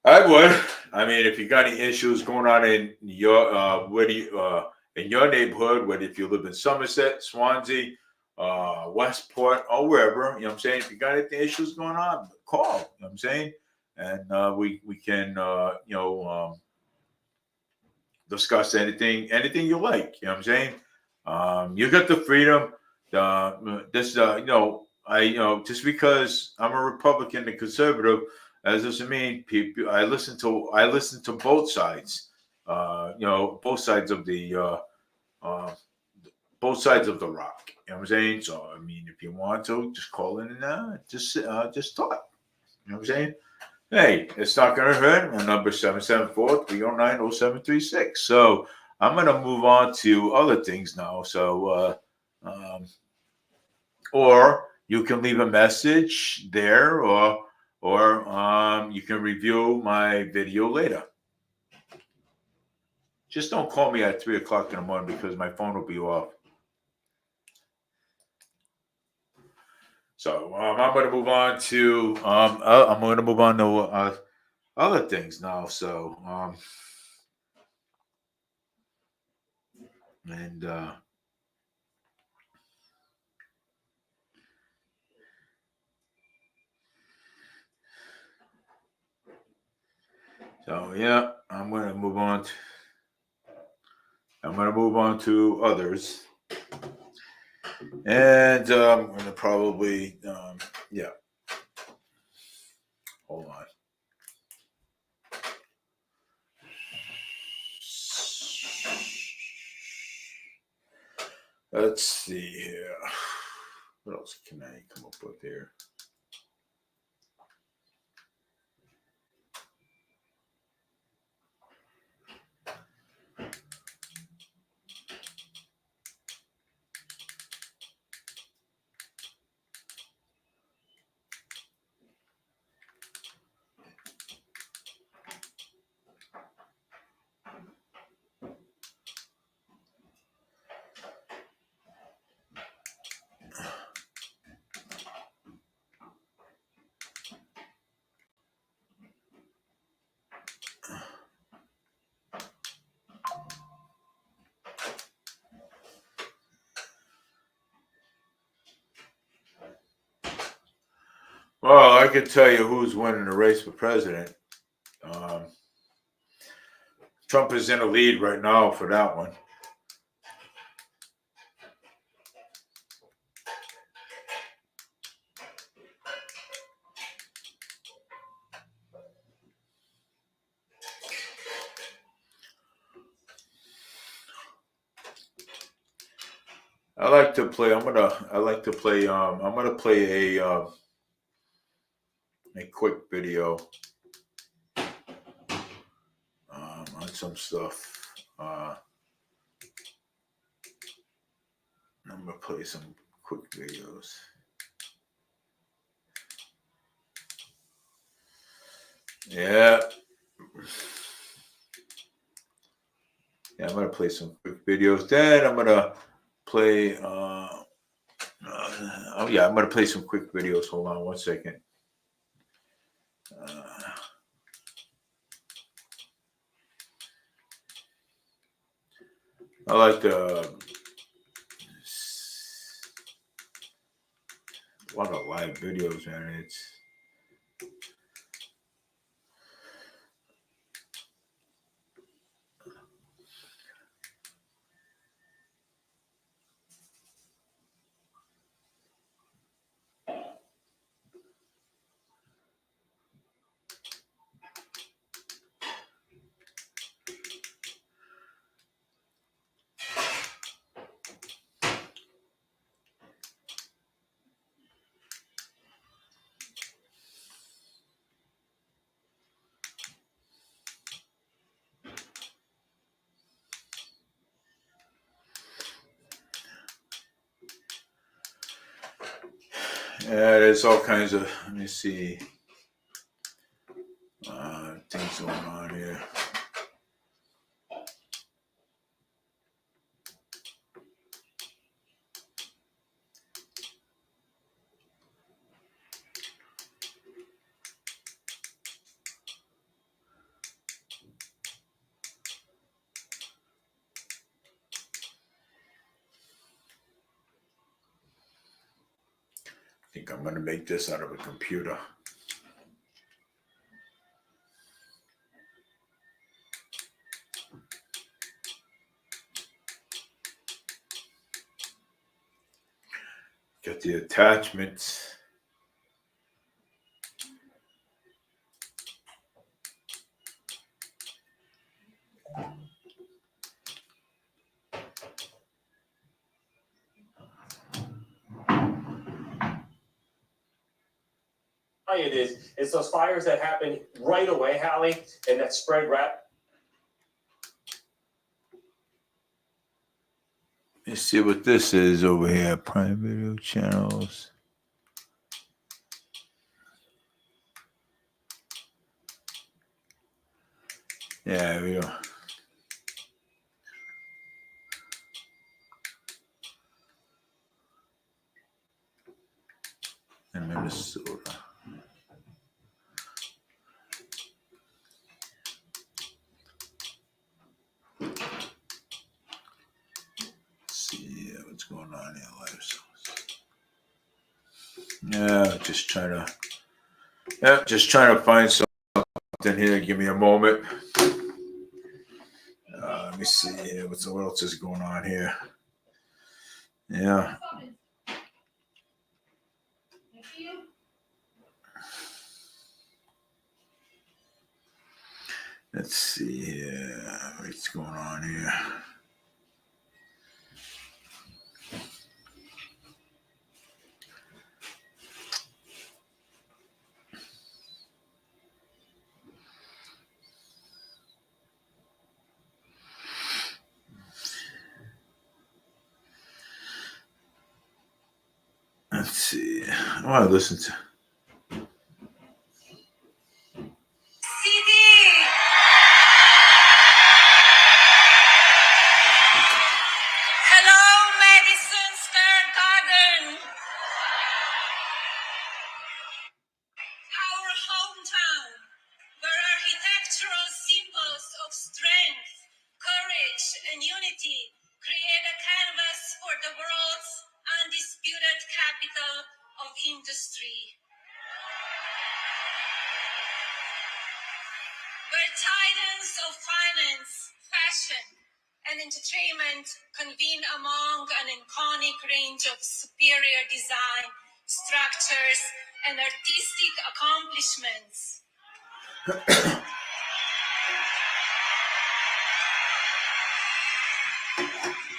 I would. I mean, if you got any issues going on in your in your neighborhood, whether if you live in Somerset, Swansea, Westport, or wherever, you know what I'm saying? If you got any issues going on, call. You know what I'm saying? And we can discuss anything you like. You know what I'm saying? You got the freedom. Just because I'm a Republican and conservative, that doesn't mean people. I listen to both sides. Both sides of the both sides of the rock. You know what I'm saying? So I mean, if you want to, just call in and just talk. You know what I'm saying? Hey, it's not going to hurt. My number is 774-309-0736. So I'm going to move on to other things now. So, or you can leave a message there, or you can review my video later. Just don't call me at 3:00 in the morning because my phone will be off. So I'm going to move on to other things now. So and so yeah, I'm going to move on. I'm going to move on to others, and I'm going to probably yeah. Hold on. Let's see here. What else can I come up with here? Well, I can tell you who's winning the race for president. Um, Trump is in the lead right now for that one. I like to play. I'm gonna play a quick video on some stuff. I'm gonna play some quick videos. Yeah. Yeah, I'm gonna play some quick videos. Then I'm gonna play. I'm gonna play some quick videos. Hold on 1 second. I like a lot of live videos, man. there's all kinds of, let me see, things going on here. I think I'm going to make this out of a computer. Get the attachments. It is. It's those fires that happen right away, Hallie, and that spread rap. Let's see what this is over here. Prime Video channels. Yeah, we go. In Minnesota. See what's going on here. Yeah, just trying to find something here. Give me a moment. Let me see here. What else is going on here? Yeah. Let's see here. What's going on here? Let's see. I want to listen to. Hello, Madison Square Garden. Our hometown, where architectural symbols of strength, courage, and unity create a canvas for the world's undisputed capital of industry. Where titans of finance, fashion, and entertainment convene among an iconic range of superior design, structures, and artistic accomplishments.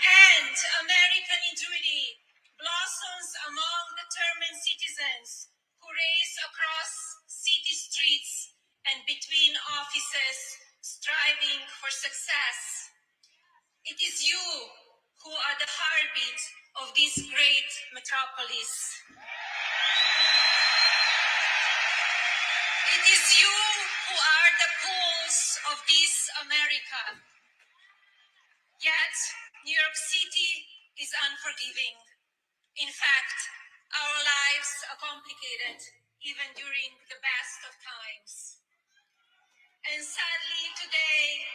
And American ingenuity blossoms among determined citizens who race across city streets and between offices, striving for success. It is you who are the heartbeat of this great metropolis. It is you who are the pulse of this America. Yet, New York City is unforgiving. In fact, our lives are complicated, even during the best of times. And sadly, today,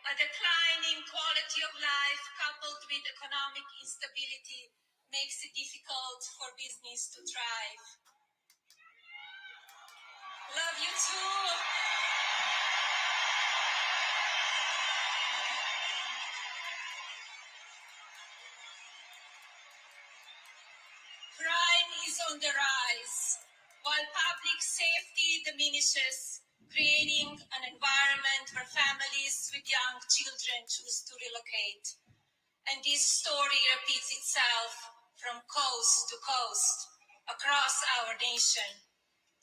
a declining quality of life coupled with economic instability makes it difficult for business to thrive. Love you too. Crime is on the rise, while public safety diminishes, creating an environment where families with young children choose to relocate. And this story repeats itself from coast to coast across our nation.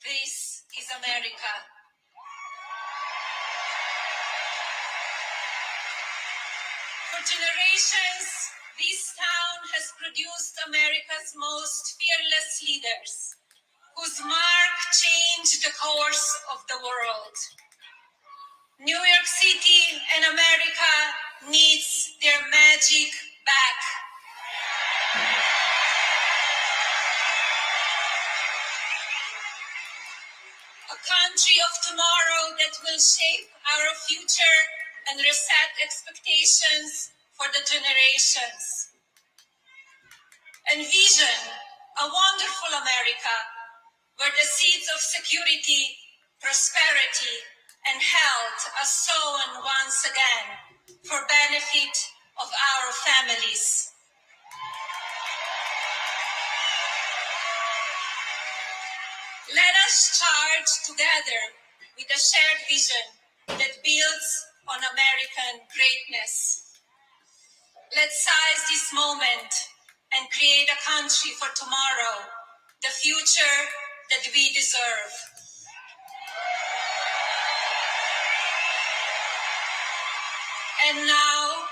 This is America. For generations, this town has produced America's most fearless leaders, whose mark changed the course of the world. New York City and America needs their magic back. A country of tomorrow that will shape our future and reset expectations for the generations. Envision a wonderful America where the seeds of security, prosperity, and health are sown once again for benefit of our families. Let us charge together with a shared vision that builds on American greatness. Let's seize this moment and create a country for tomorrow, the future that we deserve. And now,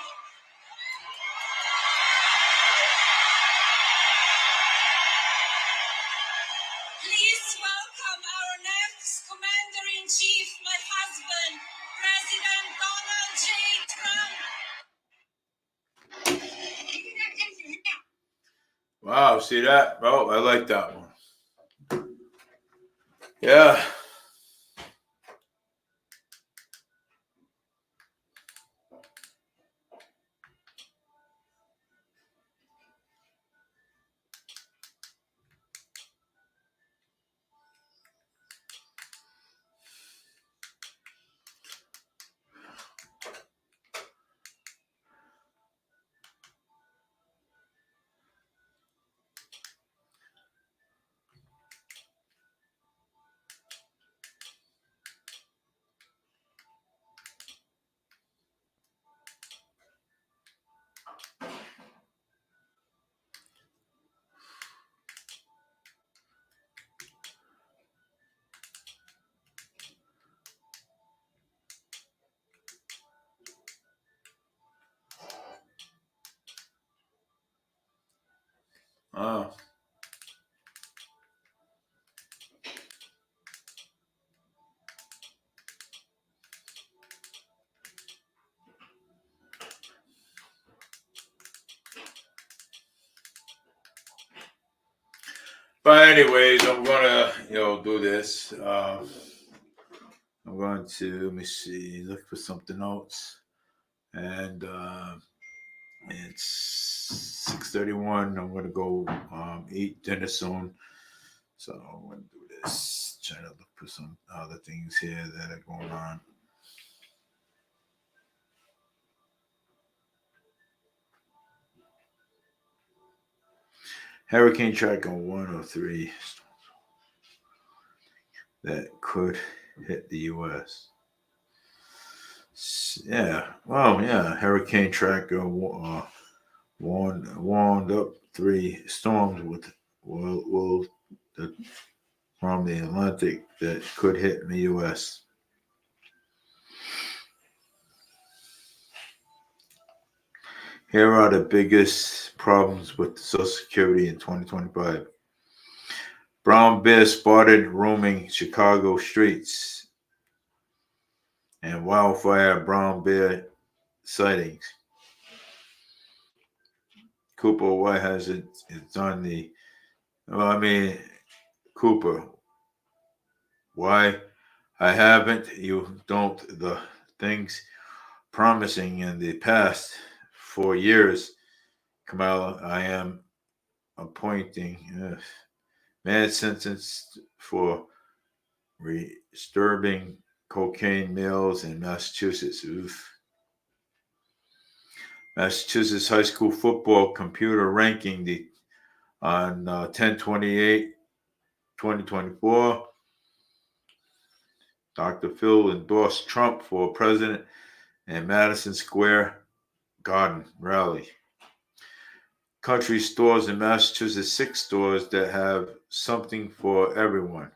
please welcome our next Commander-in-Chief, my husband, President Donald J. Trump. Wow, see that? Oh, I like that one. Yeah. Oh. But anyways, I'm gonna, do this. I'm going to, let me see, look for something else. And it's 6:31. I'm gonna go eat dinner soon. So I'm gonna do this. Try to look for some other things here that are going on. Hurricane track on 103 that could hit the U.S. Yeah, well, yeah, hurricane tracker warned up 3 storms will from the Atlantic that could hit the U.S. Here are the biggest problems with Social Security in 2025. Brown bear spotted roaming Chicago streets, and wildfire brown bear sightings. Cooper, why has it's on the? Well, I mean, Cooper, why I haven't? You don't the things promising in the past 4 years, Kamala. I am appointing man sentenced for disturbing cocaine mills in Massachusetts. Oof. Massachusetts high school football computer ranking on 10/28/2024. Dr. Phil endorsed Trump for president and Madison Square Garden rally. Country stores in Massachusetts, 6 stores that have something for everyone.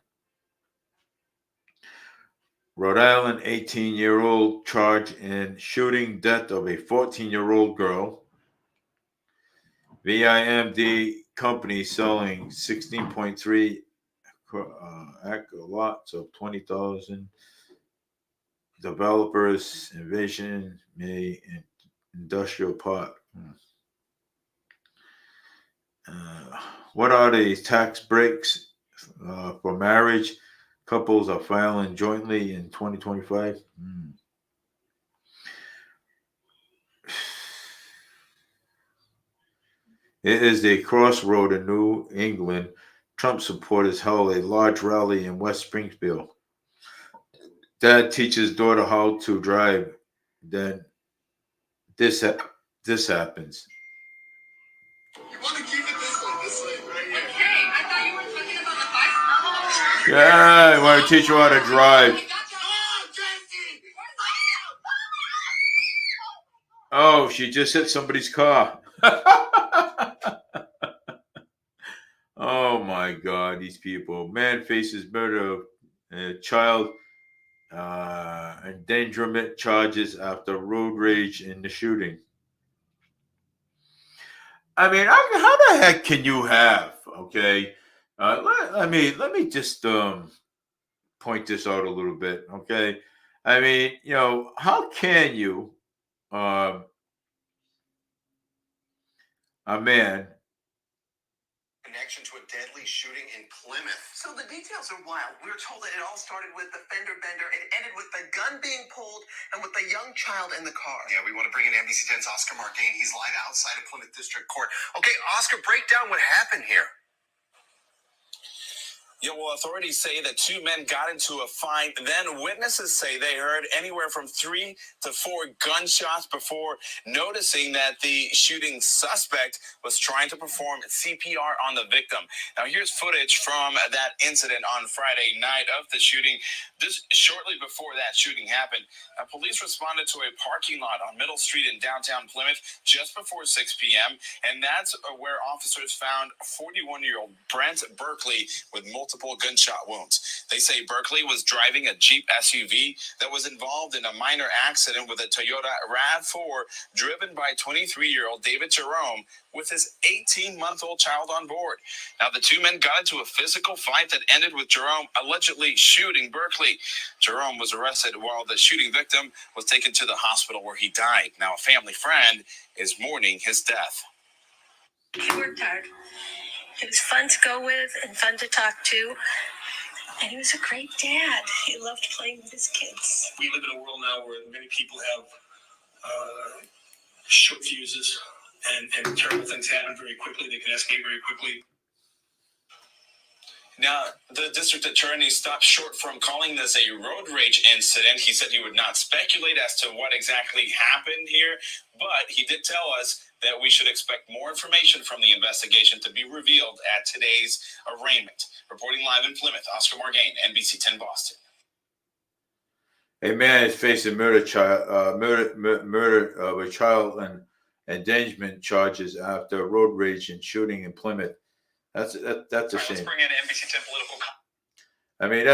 Rhode Island 18-year-old charged in shooting death of a 14-year-old girl. VIMD company selling 16.3 lots of 20,000 developers envision a industrial park. What are the tax breaks for marriage? Couples are filing jointly in 2025. It is a crossroad in New England. Trump supporters held a large rally in West Springfield. Dad teaches daughter how to drive. Then this happens. You want to keep it this way, right here. Okay, I thought you were talking about the bicycle. Yeah, I want to teach you how to drive. Oh, Jesse! Oh, she just hit somebody's car. Oh my God, these people. Man faces murder of a child endangerment charges after road rage in the shooting. I mean, how the heck can you have? Okay, let me just point this out a little bit. Okay, I mean, how can you, a man? Connection to a deadly shooting in Plymouth. So the details are wild. We were told that it all started with the fender bender. It ended with the gun being pulled and with the young child in the car. Yeah, we want to bring in NBC 10's Oscar Margain. He's live outside of Plymouth District Court. Okay, Oscar, break down what happened here. Yeah, well, authorities say that two men got into a fight. Then witnesses say they heard anywhere from 3 to 4 gunshots before noticing that the shooting suspect was trying to perform CPR on the victim. Now, here's footage from that incident on Friday night of the shooting. This shortly before that shooting happened, police responded to a parking lot on Middle Street in downtown Plymouth just before 6 p.m., and that's where officers found 41-year-old Brent Berkeley with multiple gunshot wounds. They say Berkeley was driving a Jeep SUV that was involved in a minor accident with a Toyota RAV4 driven by 23-year-old David Jerome with his 18-month-old child on board. Now, the two men got into a physical fight that ended with Jerome allegedly shooting Berkeley. Jerome was arrested while the shooting victim was taken to the hospital where he died. Now, a family friend is mourning his death. He worked hard. He was fun to go with and fun to talk to. And he was a great dad. He loved playing with his kids. We live in a world now where many people have short fuses and terrible things happen very quickly. They can escalate very quickly. Now, the district attorney stopped short from calling this a road rage incident. He said he would not speculate as to what exactly happened here, but he did tell us that we should expect more information from the investigation to be revealed at today's arraignment. Reporting live in Plymouth, Oscar Margain, NBC 10 Boston. A man is facing murder of a child and endangerment charges after road rage and shooting in Plymouth. That's a shame. Let's bring in NBC 10 political. I mean,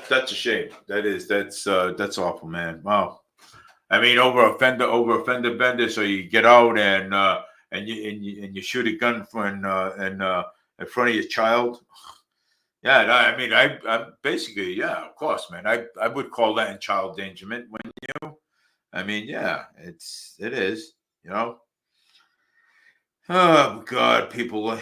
that's a shame. That's awful, man. Wow. I mean, over a fender bender, so you get out and you shoot a gun in front of your child. Yeah, I mean, I basically, yeah, of course, man. I would call that in child endangerment. I mean, yeah, it is, Oh God, people,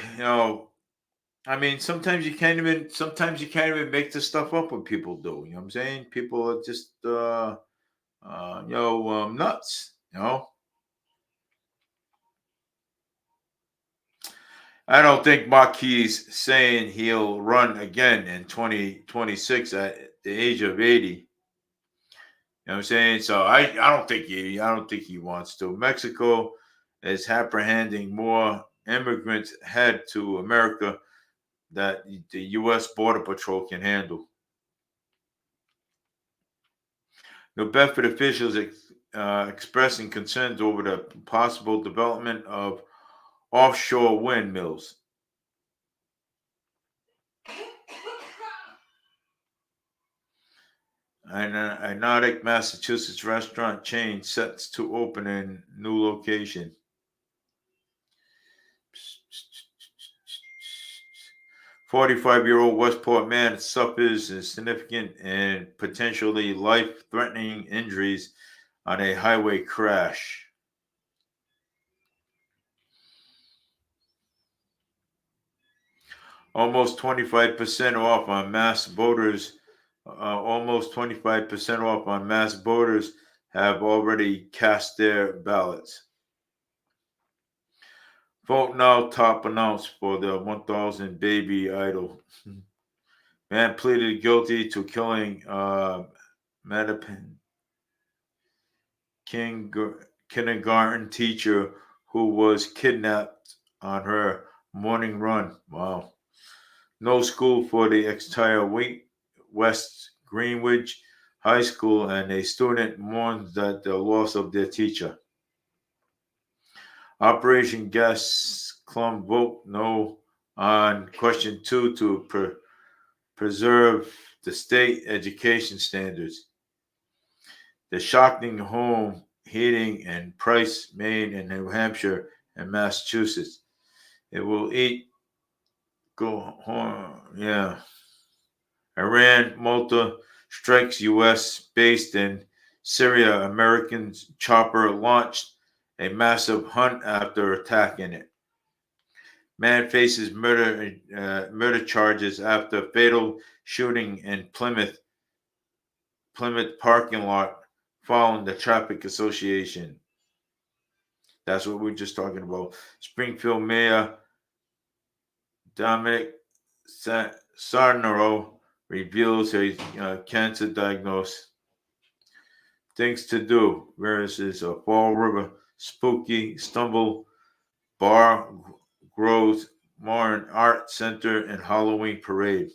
I mean, sometimes you can't even make this stuff up when people do. You know what I'm saying? People are just nuts. I don't think Marquis saying he'll run again in 2026 at the age of 80. You know what I'm saying? So I don't think he wants to. Mexico is apprehending more immigrants head to America that the U.S. Border Patrol can handle. New Bedford officials expressing concerns over the possible development of offshore windmills. A Nordic, Massachusetts restaurant chain sets to open in new location. 45-year-old Westport man suffers significant and potentially life-threatening injuries on a highway crash. Almost 25% off on mass voters. Almost 25% off on mass voters have already cast their ballots. Vote now top announced for the 1000 baby idol. Man pleaded guilty to killing Mattapan kindergarten teacher who was kidnapped on her morning run. Wow. No school for the entire week. West Greenwich High School, and a student mourns that the loss of their teacher. Operation Gas Clump vote no on question 2 to preserve the state education standards. The shocking home heating and price made in New Hampshire and Massachusetts. It will go home. Yeah. Iran, Malta strikes U.S. based in Syria. American chopper launched a massive hunt after attacking it. Man faces murder charges after fatal shooting in Plymouth parking lot following the traffic association. That's what we we're just talking about. Springfield Mayor Dominic Sarnero reveals her cancer diagnosis. Things to do versus a Fall River Spooky Stumble Bar Groves Modern Art Center and Halloween Parade.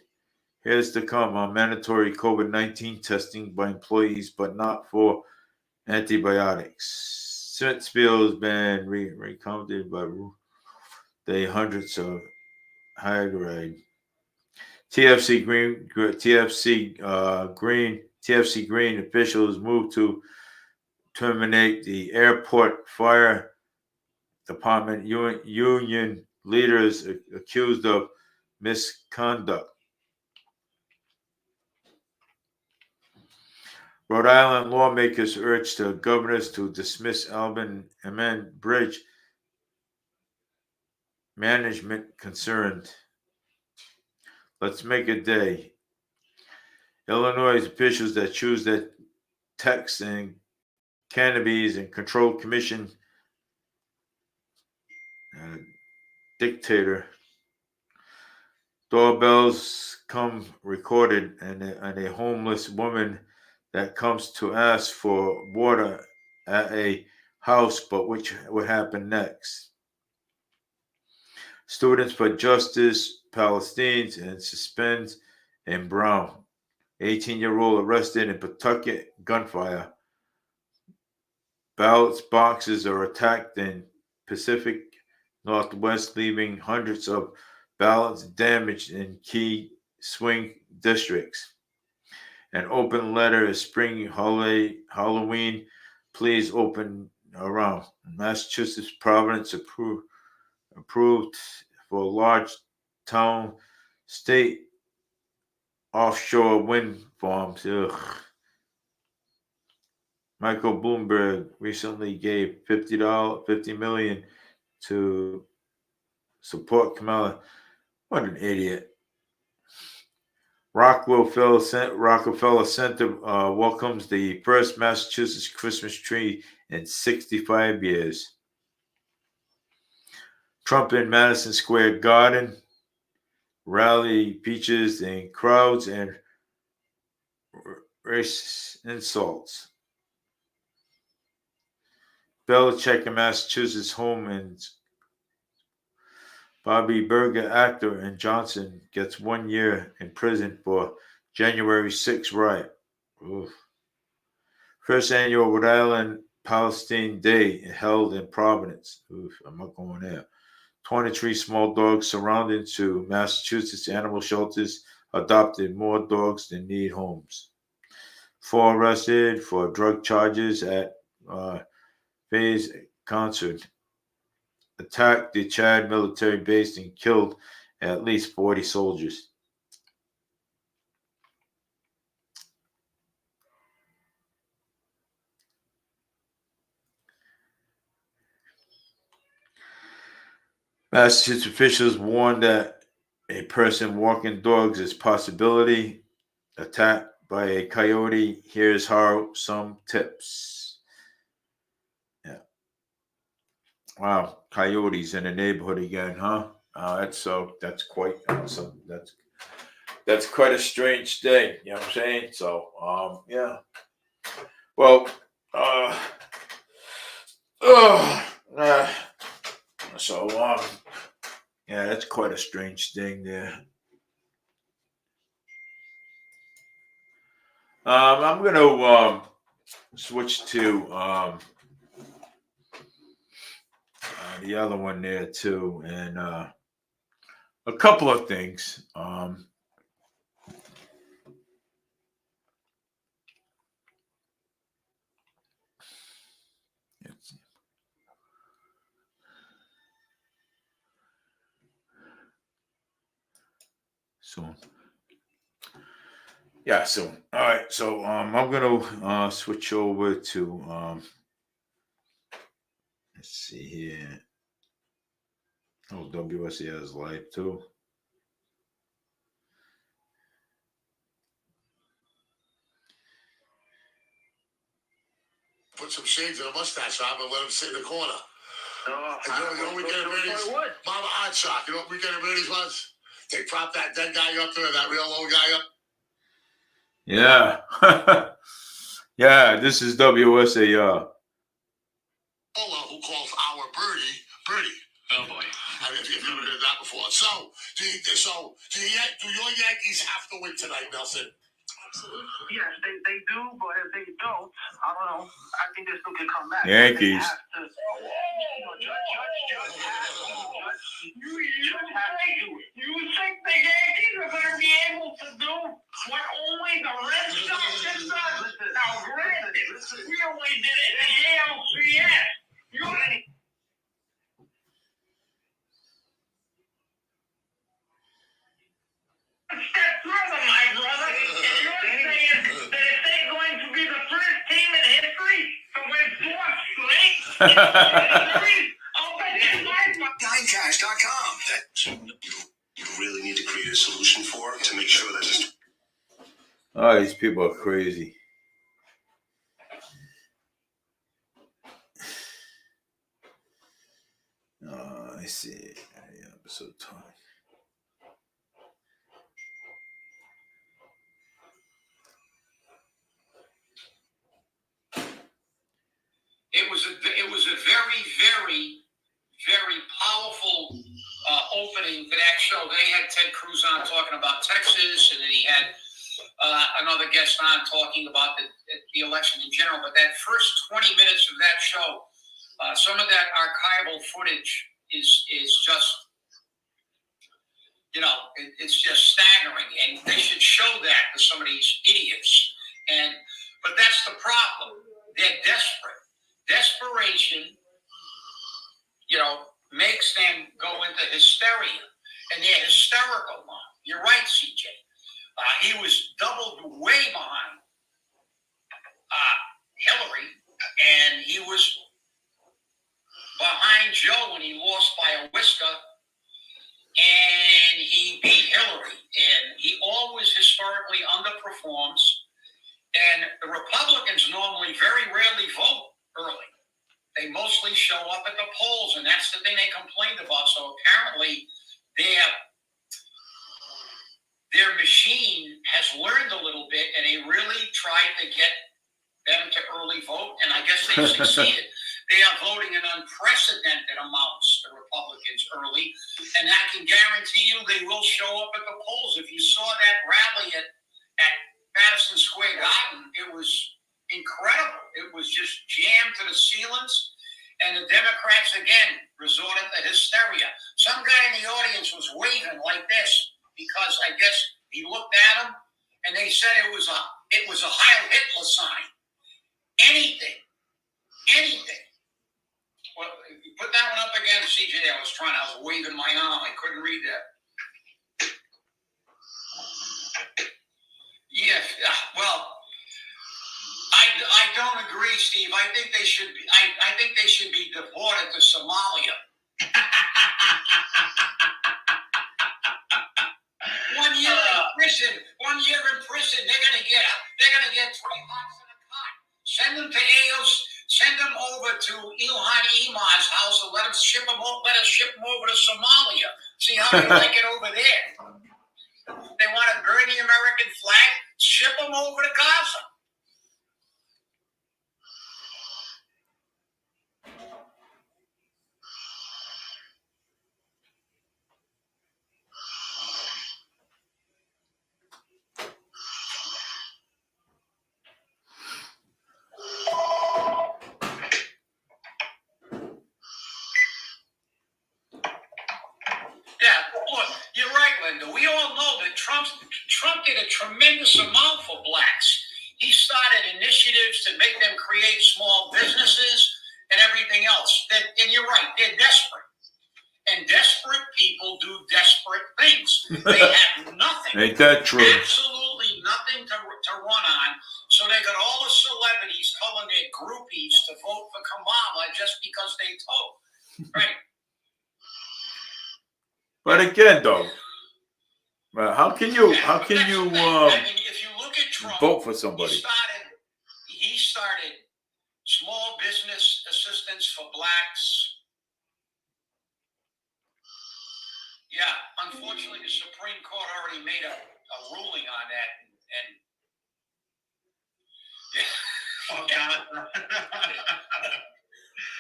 Here's to come on mandatory COVID-19 testing by employees, but not for antibiotics. Smithfield has been recounted by the hundreds of high grade. TFC Green officials moved to terminate the airport fire department union leaders accused of misconduct. Rhode Island lawmakers urged the governors to dismiss amend bridge management concerned. Let's make a day. Illinois officials that choose their tax and cannabis and control commission dictator. Doorbells come recorded, and a homeless woman that comes to ask for water at a house, but which would happen next. Students for Justice, Palestinians, and suspends in Brown. 18-year-old arrested in Pawtucket gunfire. Ballot boxes are attacked in Pacific Northwest, leaving hundreds of ballots damaged in key swing districts. An open letter is spring Halloween. Please open around. Massachusetts Providence approved for large town state offshore wind farms. Ugh. Michael Bloomberg recently gave $50 million to support Kamala. What an idiot. Rockefeller Center welcomes the first Massachusetts Christmas tree in 65 years. Trump in Madison Square Garden. Rally features in crowds and racist insults. Belichick in Massachusetts home, and Bobby Berger, actor, and Johnson gets 1 year in prison for January 6 riot. Oof. First annual Rhode Island Palestine Day held in Providence. Oof, I'm not going there. 23 small dogs surrounded to Massachusetts animal shelters adopted more dogs than need homes. 4 arrested for drug charges at Faye's concert. Attacked the Chad military base and killed At least 40 soldiers. Massachusetts officials warned that a person walking dogs is possibility attacked by a coyote. Here's how some tips. Yeah. Wow, coyotes in the neighborhood again, huh? That's quite awesome. That's quite a strange thing. You know what I'm saying? So yeah. Well, uh, uh, so yeah, that's quite a strange thing there. I'm gonna switch to the other one there too, and a couple of things. It's- So yeah, so all right, so I'm gonna switch over to let's see here. Oh, WSA is live too. Put some shades and a mustache on and let him sit in the corner. Oh, And you know weekend at Bernie's? Mama Hot Shock. You know what weekend at Bernie's was? They prop that dead guy up there, that real old guy up. Yeah. Yeah, this is WSA. Who calls our Birdie. Oh boy. I mean, if you've never heard that before. So, do your Yankees have to win tonight, Nelson? Absolutely. Yes, they do, but if they don't, I don't know. I think they still can come back. Yankees. Judge has to do it. You think the Yankees are going to be able to do what only the Red Sox have done? Now, granted, we only did it in the ALCS. Step further, my brother. If you're saying that if they're going to be the first team in history to win 4 straight, I'll bet you Dimecash.com. That you really need to create a solution for to make sure that this. Oh, these people are crazy. I see. Yeah, episode 20. It was a very, very, very powerful opening for that show. They had Ted Cruz on talking about Texas, and then he had another guest on talking about the election in general. But that first 20 minutes of that show, some of that archival footage is just, it's just staggering, and they should show that to some of these idiots. But that's the problem. They're desperate. Desperation, makes them go into hysteria, and they're hysterical now. You're right, CJ. He was doubled way behind Hillary, and he was behind Joe when he lost by a whisker, and he beat Hillary. And he always historically underperforms. And the Republicans normally very rarely vote early. They mostly show up at the polls, and that's the thing they complained about. So apparently their machine has learned a little bit, and they really tried to get them to early vote, and I guess they succeeded. They are voting in unprecedented amounts, the Republicans, early, and I can guarantee you they will show up at the polls. If you saw that rally at Madison Square Garden, it was incredible. It was just jammed to the ceilings, and the Democrats, again, resorted to hysteria. Some guy in the audience was waving like this because I guess he looked at him, and they said it was a Heil Hitler sign. Anything. Well, you put that one up again, CJ. I was waving my arm. I couldn't read that. Yeah, well, I don't agree, Steve. I think they should be. I think they should be deported to Somalia. 1 year in prison. 1 year in prison. They're gonna get 3 months in a cot. Send them to AOS. Send them over to Ilhan Imar's house and let us ship them over to Somalia. See how they like it over there. They want to burn the American flag. Ship them over to Gaza. Yeah, look, you're right, Linda. We all know that Trump did a tremendous amount for blacks. He started initiatives to make them create small businesses and everything else. And you're right, they're desperate. And desperate people do desperate things. They have nothing. Ain't that true? Absolutely nothing to run on. So they got all the celebrities telling their groupies to vote for Kamala just because they told. Right. But again, though, how can you I mean, if you look at Trump, vote for somebody? He started small business assistance for blacks. Yeah, unfortunately, the Supreme Court already made a ruling on that, and Oh God.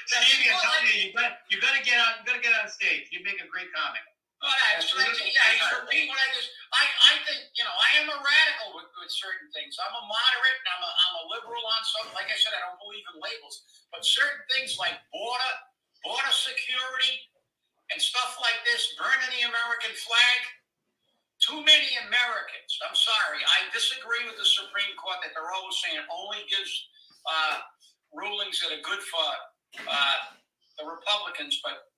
Stevie, I'm telling you, you gotta get on stage. You make a great comic. Well, he's repeating what I just. I think I am a radical with certain things. I'm a moderate, and I'm a liberal on some. Like I said, I don't believe in labels, but certain things like border security, and stuff like this, burning the American flag. Too many Americans. I'm sorry. I disagree with the Supreme Court that they're always saying it only gives rulings that are good for the Republicans, but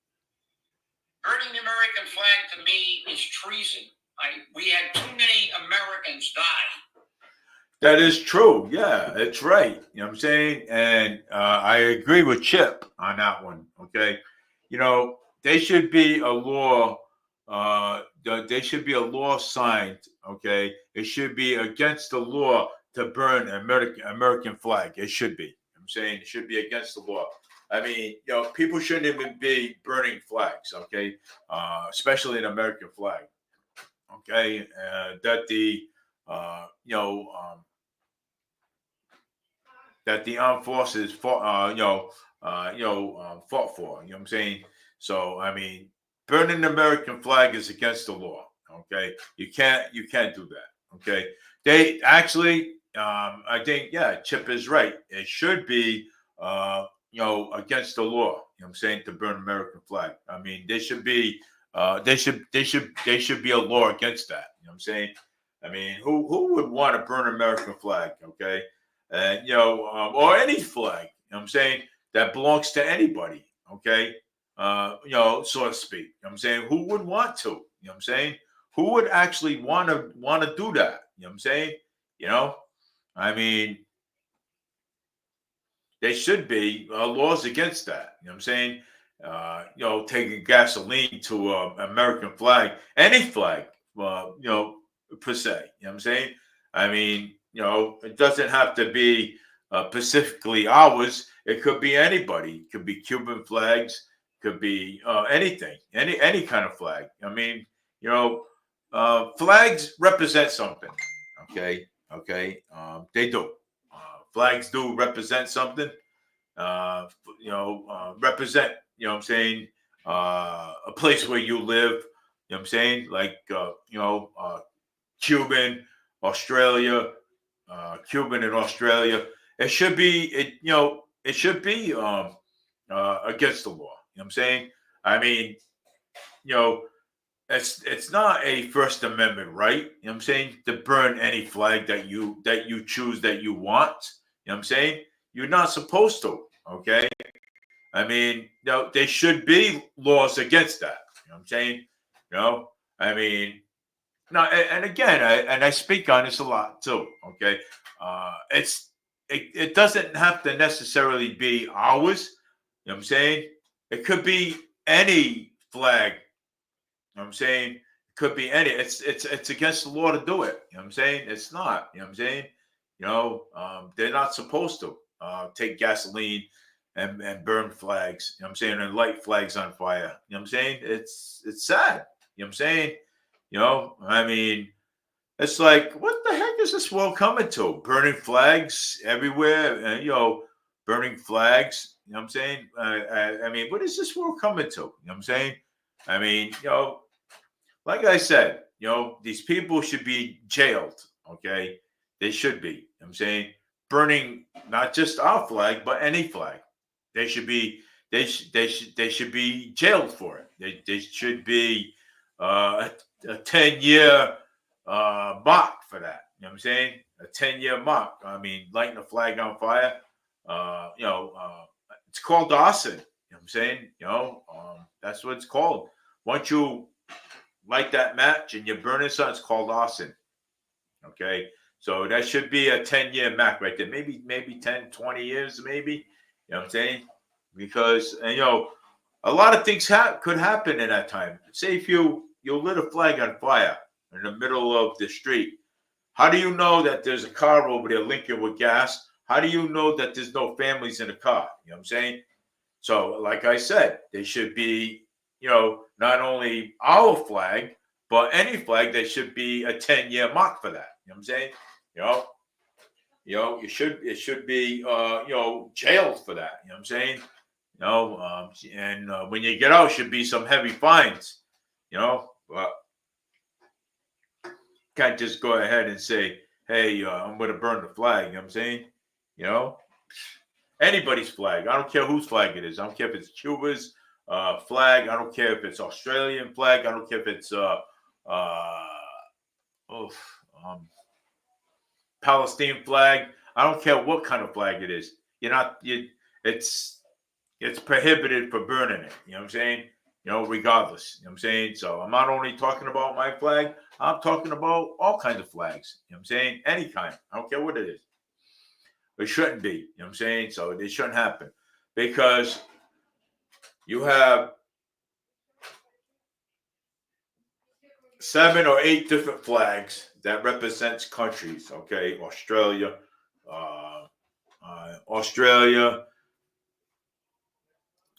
burning the American flag to me is treason. We had too many Americans die. That is true. Yeah, that's right. You know what I'm saying? And I agree with Chip on that one. Okay. There should be a law. There should be a law signed. Okay. It should be against the law to burn American flag. It should be. You know what I'm saying it should be against the law. I mean, people shouldn't even be burning flags. Okay. Especially an American flag. Okay. That the armed forces fought for. You know what I'm saying? So I mean, burning the American flag is against the law. Okay, you can't do that. Okay, they actually, I think, Chip is right. It should be, against the law. You know what I'm saying, to burn American flag. I mean, there should be, there should be a law against that. You know what I'm saying? I mean, who would want to burn American flag? Okay, and or any flag. You know what I'm saying, that belongs to anybody. Okay. So to speak. You know what I'm saying? Who would want to? You know what I'm saying? Who would actually want to do that? You know what I'm saying? I mean, there should be laws against that. You know what I'm saying? Taking gasoline to American flag, any flag, per se. You know what I'm saying? I mean, it doesn't have to be specifically ours. It could be anybody. It could be Cuban flags. Could be anything, any kind of flag. I mean, flags represent something. Okay. They do. Flags do represent something. Represent. You know what I'm saying? A place where you live. You know what I'm saying? Like Cuban, Australia, Cuban and Australia. It should be. It should be against the law. You know what I'm saying? I mean, it's not a First Amendment right. You know what I'm saying? To burn any flag that you choose that you want. You know what I'm saying? You're not supposed to. Okay. I mean, there should be laws against that. You know what I'm saying? I mean, No, and again, I speak on this a lot too. Okay, it doesn't have to necessarily be ours. You know what I'm saying? It could be any flag. You know what I'm saying? It could be any. It's against the law to do it. You know what I'm saying? It's not. You know what I'm saying? They're not supposed to take gasoline and burn flags. You know what I'm saying? And light flags on fire. You know what I'm saying? It's sad. You know what I'm saying? I mean, it's like, what the heck is this world coming to? Burning flags everywhere, burning flags. You know what I'm saying? I mean, what is this world coming to? You know what I'm saying? I mean, like I said, these people should be jailed. Okay, they should be. You know what I'm saying, burning not just our flag but any flag. They should be. They should be jailed for it. They should be a 10-year mock for that. You know what I'm saying? A 10-year mock. I mean, lighting a flag on fire. It's called arson. You know what I'm saying? That's what it's called. Once you light that match and you're burning something, it's called arson. Okay. So that should be a 10-year max right there. Maybe 10, 20 years, maybe. You know what I'm saying? Because, a lot of things could happen in that time. Say if you lit a flag on fire in the middle of the street. How do you know that there's a car over there linking with gas? How do you know that there's no families in the car? You know what I'm saying? So, like I said, they should be, not only our flag, but any flag. There should be a 10-year mark for that. You know what I'm saying? It should be, jailed for that. You know what I'm saying? And when you get out, should be some heavy fines. But can't just go ahead and say, "Hey, I'm going to burn the flag." You know what I'm saying? You know, anybody's flag. I don't care whose flag it is. I don't care if it's Cuba's flag. I don't care if it's Australian flag. I don't care if it's Palestinian flag. I don't care what kind of flag it is. It's prohibited for burning it. You know what I'm saying? Regardless. You know what I'm saying? So I'm not only talking about my flag, I'm talking about all kinds of flags. You know what I'm saying? Any kind. I don't care what it is. It shouldn't be. You know what I'm saying? So it shouldn't happen. Because you have 7 or 8 different flags that represents countries. Okay, Australia,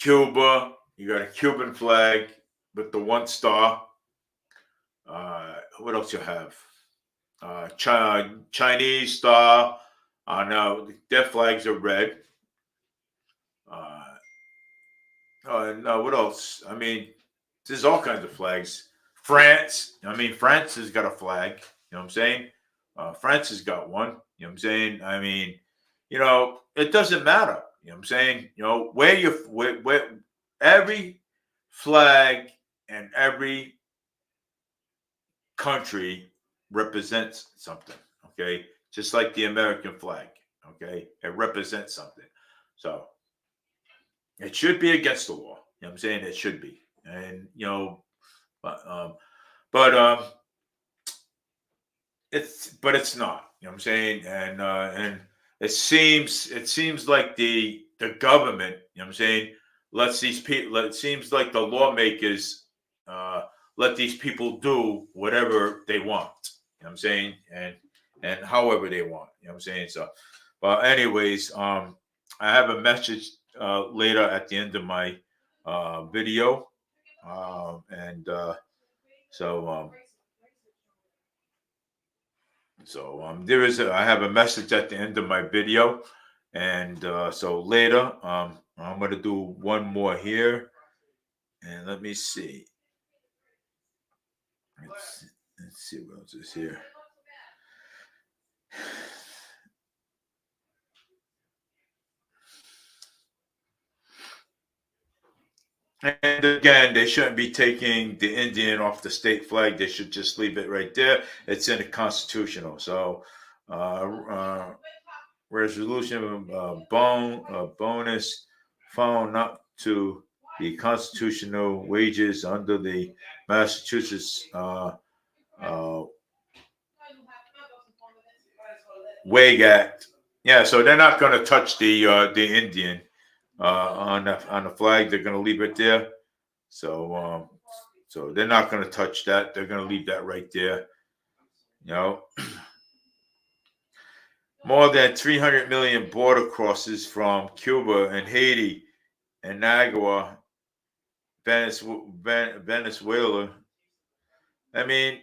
Cuba. You got a Cuban flag with the 1 star. What else you have? Chinese star. No, their flags are red. No, what else? I mean, there's all kinds of flags. France. I mean, France has got a flag. You know what I'm saying? France has got one. You know what I'm saying? I mean, it doesn't matter. You know what I'm saying? Where every flag and every country represents something. Okay, just like the American flag. Okay, it represents something. So it should be against the law. You know what I'm saying? It should be. And but it's not. You know what I'm saying? And it seems like the government, you know what I'm saying, lets these people. It seems like the lawmakers let these people do whatever they want. You know what I'm saying? And however they want. You know what I'm saying? So, but anyways, I have a message later at the end of my video, and so I have a message at the end of my video, and so later I'm going to do one more here, and let me see. Let's see what else is here. And again, they shouldn't be taking the Indian off the state flag. They should just leave it right there. It's in the constitutional. So, resolution bonus found not to be constitutional wages under the Massachusetts WAG Act. Yeah, so they're not going to touch the Indian on the flag. They're going to leave it there. So so they're not going to touch that. They're going to leave that right there. You know, more than 300 million border crosses from Cuba and Haiti and Nicaragua, Venezuela. I mean,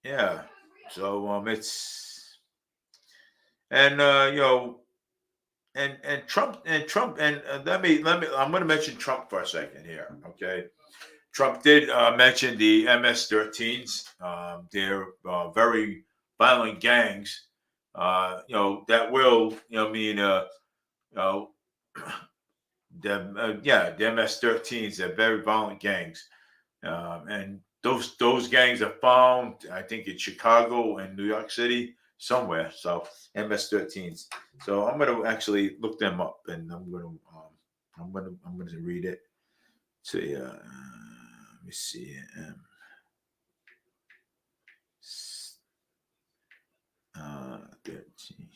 yeah. So it's and you know and Trump and let me I'm going to mention Trump for a second here. Okay, Trump did mention the MS-13s. They're very violent gangs. You know that will you know the MS-13s. They're very violent gangs, and those gangs are found, I think, in Chicago and New York City somewhere. So MS-13s. So I'm going to actually look them up, and I'm going to read it. So let me see. 13.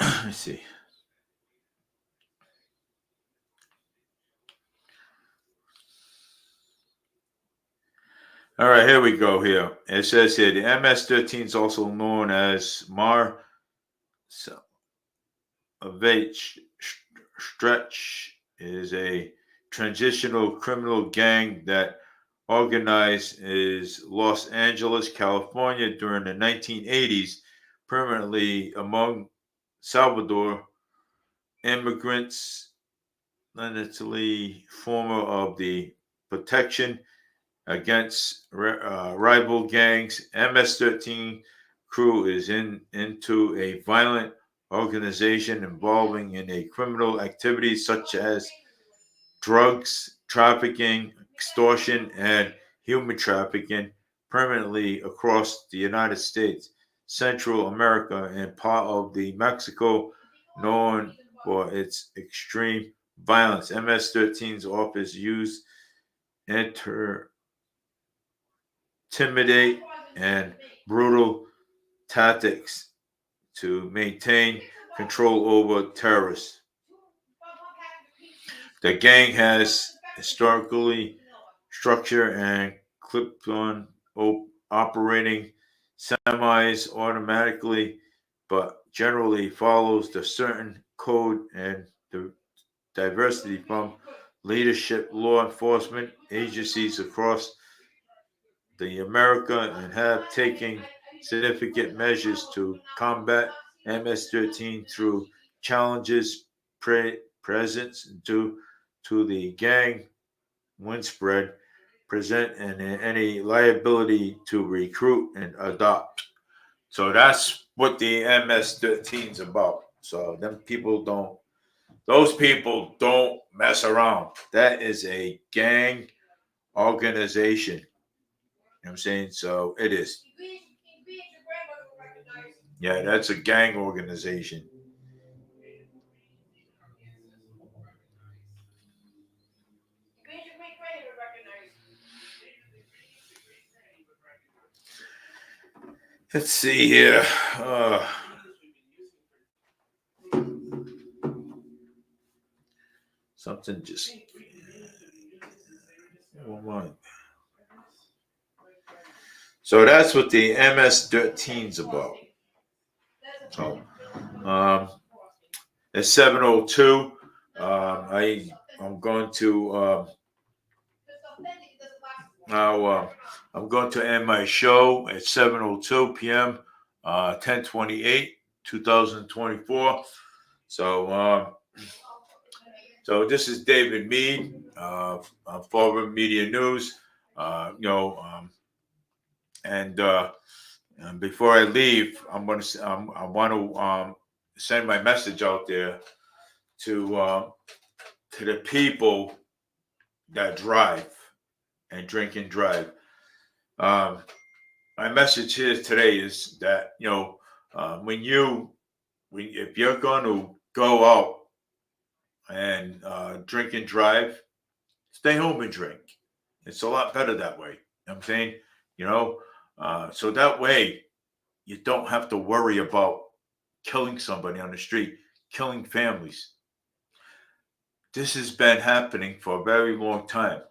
Let me see. All right, here we go. Here it says here the MS-13 is also known as Mar Stretch is a transitional criminal gang that organized in Los Angeles, California during the 1980s, permanently among Salvador immigrants, literally former of the Protection Against Rival Gangs. MS-13 crew is into a violent organization involving in a criminal activities such as drugs trafficking, extortion, and human trafficking, permanently across the United States, Central America, and part of the Mexico, known for its extreme violence. MS-13's office used intimidate and brutal tactics to maintain control over terrorists. The gang has historically structure and clip-on operating semi-automatically, but generally follows the certain code and the diversity from leadership law enforcement agencies across the America and have taken significant measures to combat MS-13 through challenges presence due to the gang widespread present and any liability to recruit and adopt. So that's what the MS-13 is about. So those people don't mess around. That is a gang organization. You know what I'm saying? So it is. Yeah, that's a gang organization. Let's see here. Something just. So that's what the MS-13 is about. So, it's 7:02. I'm going to now. I'm going to end my show at 7:02 p.m. 10/28, 2024. So so this is David Mead, Forward Media News. And before I leave, I want to send my message out there to the people that drive and drink and drive. My message here today is that if you're going to go out and drink and drive, stay home and drink. It's a lot better that way. You know what I'm saying? So that way you don't have to worry about killing somebody on the street, killing families. This has been happening for a very long time.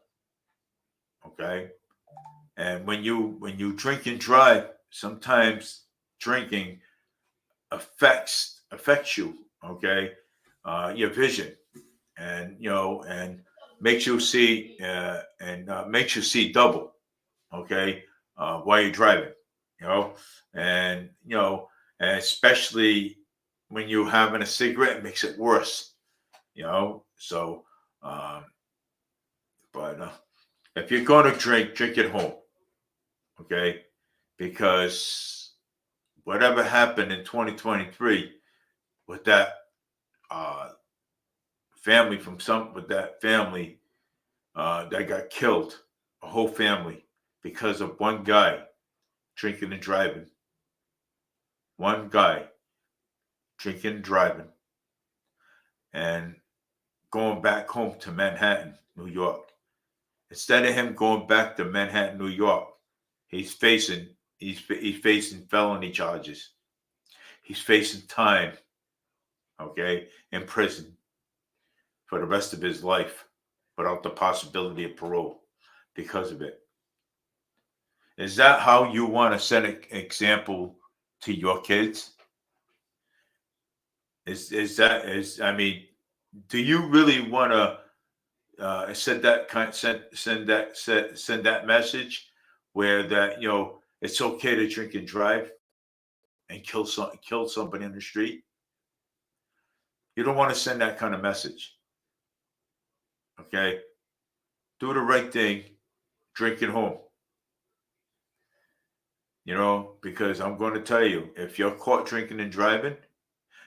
Okay? And when you drink and drive, sometimes drinking affects you, okay? Your vision, and and makes you see makes you see double, okay? While you're driving, you know, and and especially when you're having a cigarette, it makes it worse, So, um, but if you're going to drink at home, okay? Because whatever happened in 2023 with that uh, family that got killed, a whole family, because of one guy drinking and driving. One guy drinking and driving and going back home to Manhattan, New York. Instead of him going back to Manhattan, New York, he's facing felony charges. He's facing time, okay, in prison for the rest of his life without the possibility of parole because of it. Is that how you want to set an example to your kids? I mean, do you really want to send that message where that it's okay to drink and drive and kill somebody in the street? You don't want to send that kind of message. Okay? Do the right thing, drink at home. Because I'm going to tell you, if you're caught drinking and driving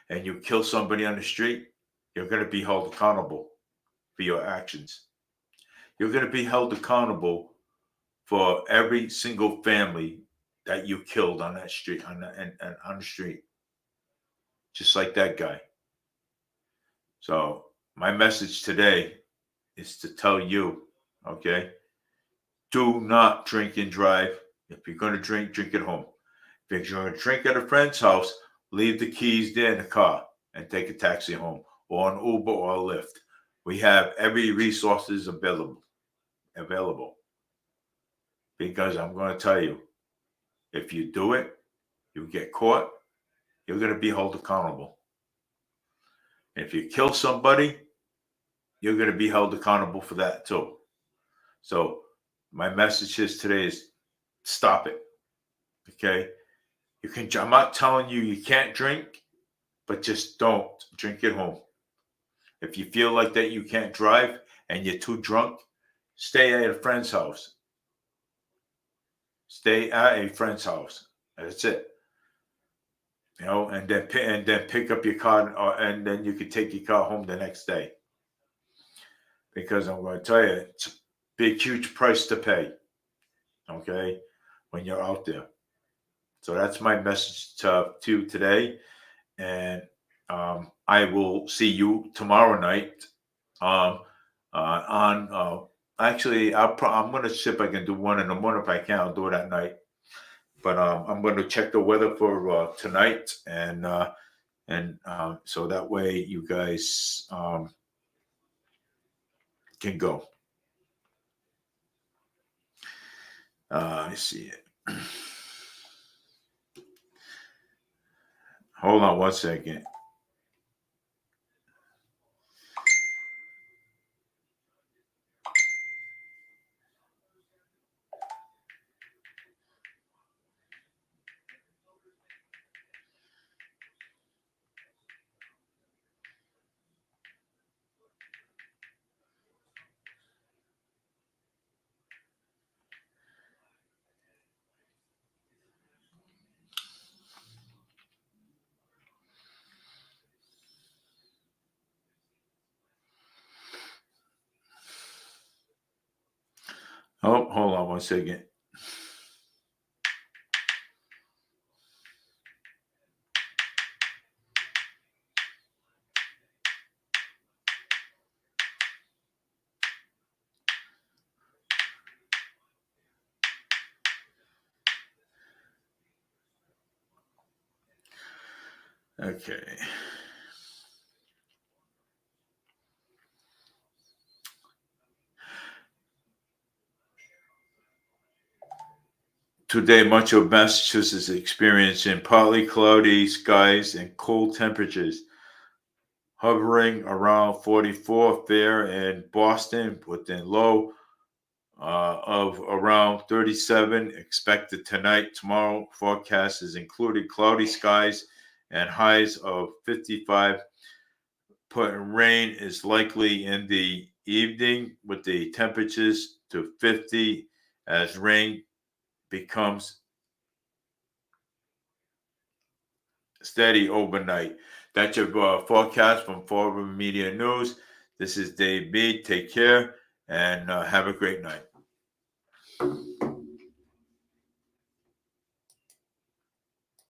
and you kill somebody on the street, you're going to be held accountable for your actions. You're going to be held accountable for every single family that you killed on that street, on the street, just like that guy. So my message today is to tell you, okay, do not drink and drive. If you're going to drink at home. If you're going to drink at a friend's house, leave the keys there in the car and take a taxi home or an Uber or a Lyft. We have every resources available. Because I'm going to tell you, if you do it, you get caught, you're going to be held accountable. If you kill somebody, you're going to be held accountable for that too. So my message today is stop it. Okay? I'm not telling you can't drink, but just don't drink at home. If you feel like that you can't drive and you're too drunk, stay at a friend's house. Stay at a friend's house. That's it. And then pick up your car, and then you can take your car home the next day. Because I'm going to tell you, it's a big, huge price to pay. Okay, when you're out there. So that's my message to you today, and I will see you tomorrow night. Actually, I'm going to see if I can do one in the morning. If I can, I'll do it at night. But I'm going to check the weather for tonight, and so that way you guys can go. Let's see it. Hold on 1 second. Oh, hold on 1 second. Okay. Today, much of Massachusetts is experiencing partly cloudy skies and cold temperatures, hovering around 44 fair in Boston, with a low of around 37 expected tonight. Tomorrow, forecast is including cloudy skies and highs of 55. Rain is likely in the evening, with the temperatures to 50 as rain becomes steady overnight. That's your forecast from Forum Media News. This is Dave B. Take care and have a great night.